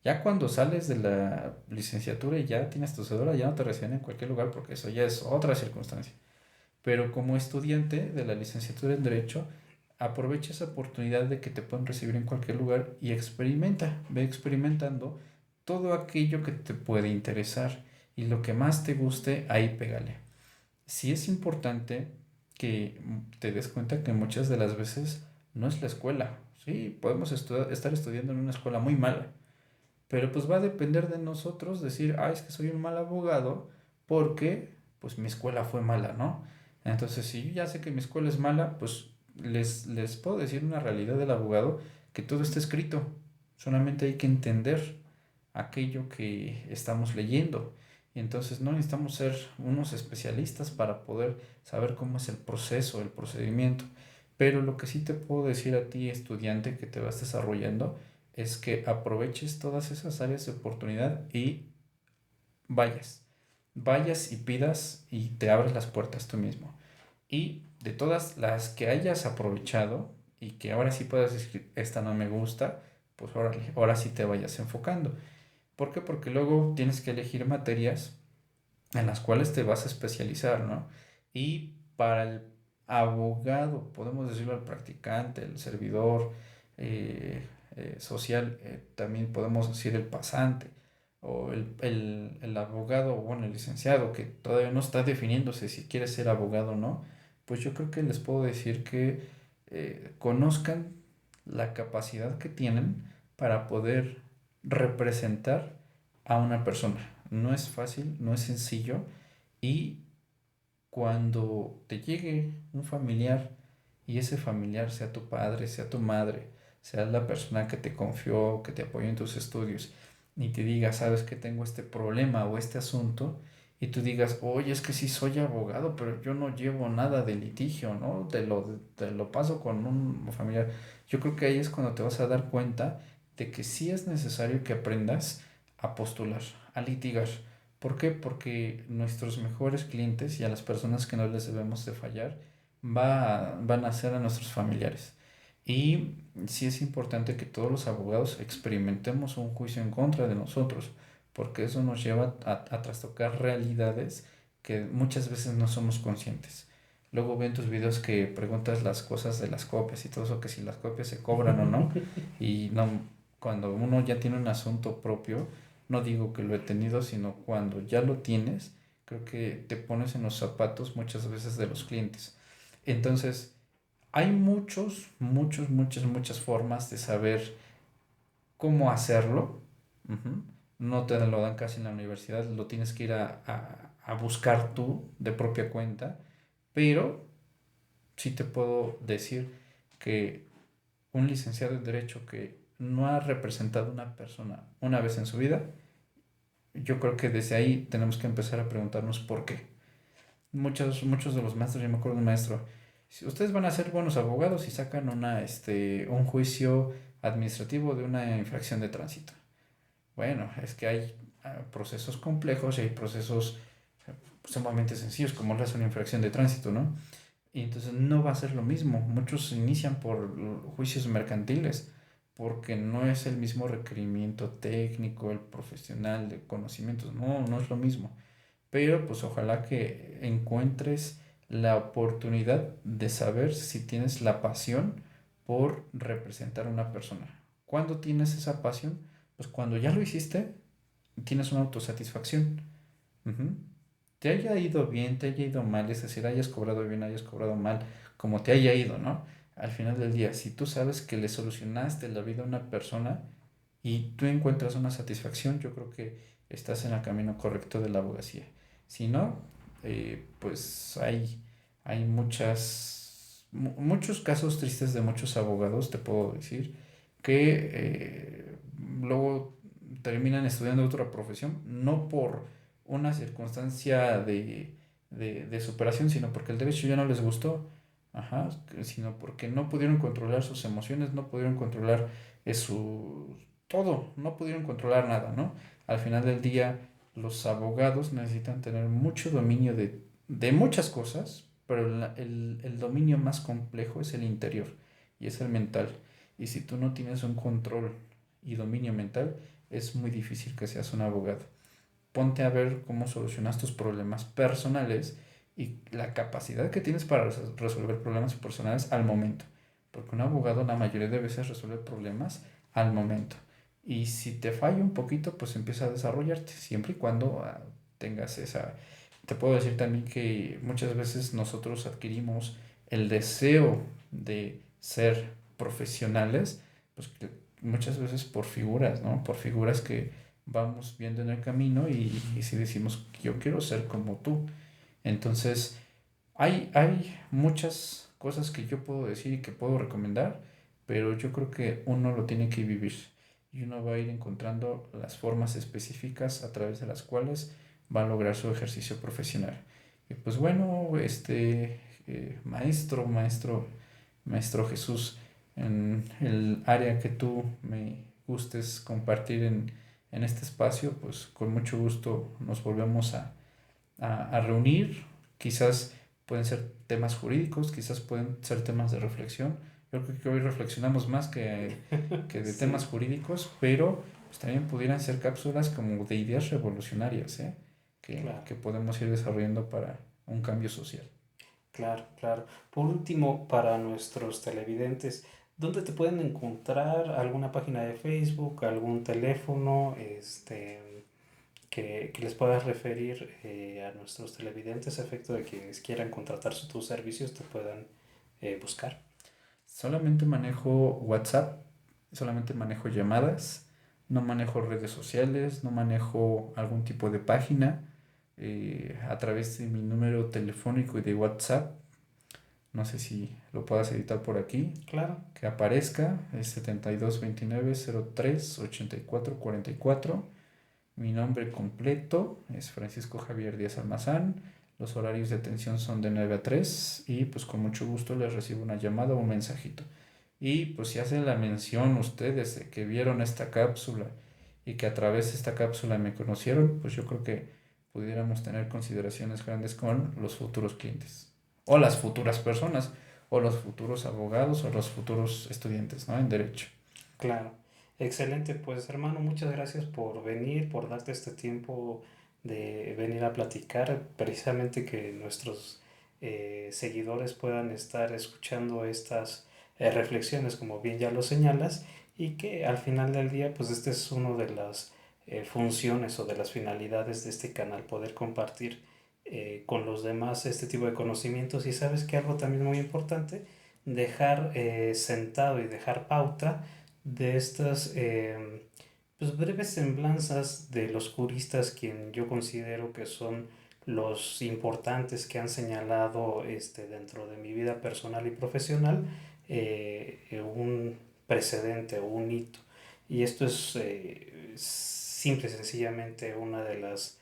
Ya cuando sales de la licenciatura y ya tienes tu cédula, ya no te reciben en cualquier lugar porque eso ya es otra circunstancia. Pero como estudiante de la licenciatura en Derecho, aprovecha esa oportunidad de que te pueden recibir en cualquier lugar y experimenta, ve experimentando todo aquello que te puede interesar y lo que más te guste, ahí pégale. Sí es importante que te des cuenta que muchas de las veces no es la escuela. Sí, podemos estar estudiando en una escuela muy mala, pero pues va a depender de nosotros decir, es que soy un mal abogado porque pues mi escuela fue mala, ¿no? Entonces, si yo ya sé que mi escuela es mala, pues les puedo decir una realidad del abogado, que todo está escrito. Solamente hay que entender aquello que estamos leyendo. Y entonces no necesitamos ser unos especialistas para poder saber cómo es el proceso, el procedimiento. Pero lo que sí te puedo decir a ti, estudiante que te vas desarrollando, es que aproveches todas esas áreas de oportunidad y vayas. Vayas y pidas y te abres las puertas tú mismo. Y de todas las que hayas aprovechado y que ahora sí puedas decir, esta no me gusta, pues órale, ahora sí te vayas enfocando. ¿Por qué? Porque luego tienes que elegir materias en las cuales te vas a especializar, ¿no? Y para el abogado, podemos decirlo al practicante, el servidor social, también podemos decir el pasante o el abogado, bueno, el licenciado que todavía no está definiéndose si quiere ser abogado o no, pues yo creo que les puedo decir que conozcan la capacidad que tienen para poder representar a una persona. No es fácil, no es sencillo y cuando te llegue un familiar y ese familiar sea tu padre, sea tu madre, sea la persona que te confió, que te apoyó en tus estudios y te diga, sabes que tengo este problema o este asunto y tú digas, oye, es que sí soy abogado, pero yo no llevo nada de litigio, ¿no? Te lo paso con un familiar. Yo creo que ahí es cuando te vas a dar cuenta de que sí es necesario que aprendas a postular, a litigar. ¿Por qué? Porque nuestros mejores clientes y a las personas que no les debemos de fallar van a ser a nuestros familiares. Y sí es importante que todos los abogados experimentemos un juicio en contra de nosotros, porque eso nos lleva a trastocar realidades que muchas veces no somos conscientes. Luego ven tus videos que preguntas las cosas de las copias y todo eso, que si las copias se cobran o no. Y no, cuando uno ya tiene un asunto propio, no digo que lo he tenido, sino cuando ya lo tienes, creo que te pones en los zapatos muchas veces de los clientes. Entonces, hay muchas formas de saber cómo hacerlo. Ujú. No te lo dan casi en la universidad, lo tienes que ir a buscar tú de propia cuenta, pero sí te puedo decir que un licenciado en Derecho que no ha representado a una persona una vez en su vida, yo creo que desde ahí tenemos que empezar a preguntarnos por qué. Muchos de los maestros, yo me acuerdo de un maestro, si ustedes van a ser buenos abogados y sacan un juicio administrativo de una infracción de tránsito. Bueno, es que hay procesos complejos y hay procesos sumamente sencillos, como lo es una infracción de tránsito, ¿no? Y entonces no va a ser lo mismo. Muchos inician por juicios mercantiles porque no es el mismo requerimiento técnico, el profesional de conocimientos. No, no es lo mismo. Pero pues ojalá que encuentres la oportunidad de saber si tienes la pasión por representar a una persona. ¿Cuándo tienes esa pasión? Pues cuando ya lo hiciste, tienes una autosatisfacción. Ujú. Te haya ido bien, te haya ido mal, es decir, hayas cobrado bien, hayas cobrado mal, como te haya ido, ¿no? Al final del día, si tú sabes que le solucionaste la vida a una persona y tú encuentras una satisfacción, yo creo que estás en el camino correcto de la abogacía. Si no, pues hay muchos casos tristes de muchos abogados, te puedo decir, que luego terminan estudiando otra profesión, no por una circunstancia de superación, sino porque el derecho ya no les gustó, ajá, sino porque no pudieron controlar sus emociones, no pudieron controlar su todo, no pudieron controlar nada, ¿no? Al final del día, los abogados necesitan tener mucho dominio de muchas cosas, pero el dominio más complejo es el interior y es el mental. Y si tú no tienes un control y dominio mental, es muy difícil que seas un abogado. Ponte a ver cómo solucionas tus problemas personales y la capacidad que tienes para resolver problemas personales al momento. Porque un abogado la mayoría de veces resuelve problemas al momento. Y si te falla un poquito, pues empieza a desarrollarte, siempre y cuando tengas esa... Te puedo decir también que muchas veces nosotros adquirimos el deseo de ser profesionales, pues que muchas veces por figuras, ¿no? Por figuras que vamos viendo en el camino y si decimos, yo quiero ser como tú. Entonces, hay muchas cosas que yo puedo decir y que puedo recomendar, pero yo creo que uno lo tiene que vivir y uno va a ir encontrando las formas específicas a través de las cuales va a lograr su ejercicio profesional. Y pues bueno, maestro Jesús, en el área que tú me gustes compartir en este espacio, pues con mucho gusto nos volvemos a reunir. Quizás pueden ser temas jurídicos, quizás pueden ser temas de reflexión. Yo creo que hoy reflexionamos más que de temas Sí, jurídicos, pero pues, también pudieran ser cápsulas como de ideas revolucionarias, ¿eh? claro. Que podemos ir desarrollando para un cambio social. Claro, claro. Por último, para nuestros televidentes, ¿dónde te pueden encontrar? ¿Alguna página de Facebook, algún teléfono, que les puedas referir a nuestros televidentes a efecto de quienes quieran contratar tus servicios te puedan buscar? Solamente manejo WhatsApp, solamente manejo llamadas, no manejo redes sociales, no manejo algún tipo de página. A través de mi número telefónico y de WhatsApp, no sé si lo puedas editar por aquí, Claro, que aparezca, es 7229-03-8444. Mi nombre completo es Francisco Javier Díaz Almazán. Los horarios de atención son de 9 a 3 y pues con mucho gusto les recibo una llamada o un mensajito. Y pues si hacen la mención ustedes de que vieron esta cápsula y que a través de esta cápsula me conocieron, pues yo creo que pudiéramos tener consideraciones grandes con los futuros clientes o las futuras personas o los futuros abogados o los futuros estudiantes, ¿no? En derecho. claro. Excelente, pues hermano, muchas gracias por venir, por darte este tiempo de venir a platicar, precisamente que nuestros seguidores puedan estar escuchando estas reflexiones, como bien ya lo señalas, y que al final del día, pues este es uno de las funciones o de las finalidades de este canal, poder compartir con los demás este tipo de conocimientos. Y sabes que algo también muy importante, dejar sentado y dejar pauta de estas pues breves semblanzas de los juristas, quien yo considero que son los importantes que han señalado dentro de mi vida personal y profesional un precedente o un hito. Y esto es simple y sencillamente una de las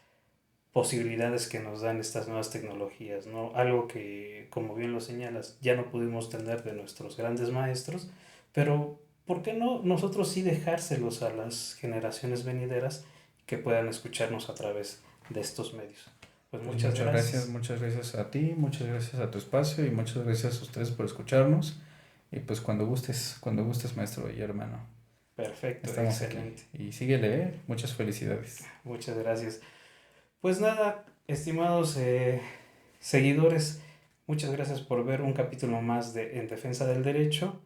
posibilidades que nos dan estas nuevas tecnologías, ¿no? Algo que, como bien lo señalas, ya no pudimos tener de nuestros grandes maestros, pero ¿por qué no nosotros sí dejárselos a las generaciones venideras que puedan escucharnos a través de estos medios? Pues Pues muchas gracias. muchas gracias a ti, muchas gracias a tu espacio y muchas gracias a ustedes por escucharnos. Y pues cuando gustes, maestro y hermano, Perfecto, estamos aquí. excelente. Y síguele, ¿eh? Muchas felicidades. Muchas gracias. Pues nada, estimados seguidores, muchas gracias por ver un capítulo más de En Defensa del Derecho.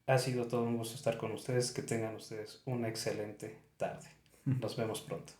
Ha sido todo un gusto estar con ustedes. Que tengan ustedes una excelente tarde. Nos vemos pronto.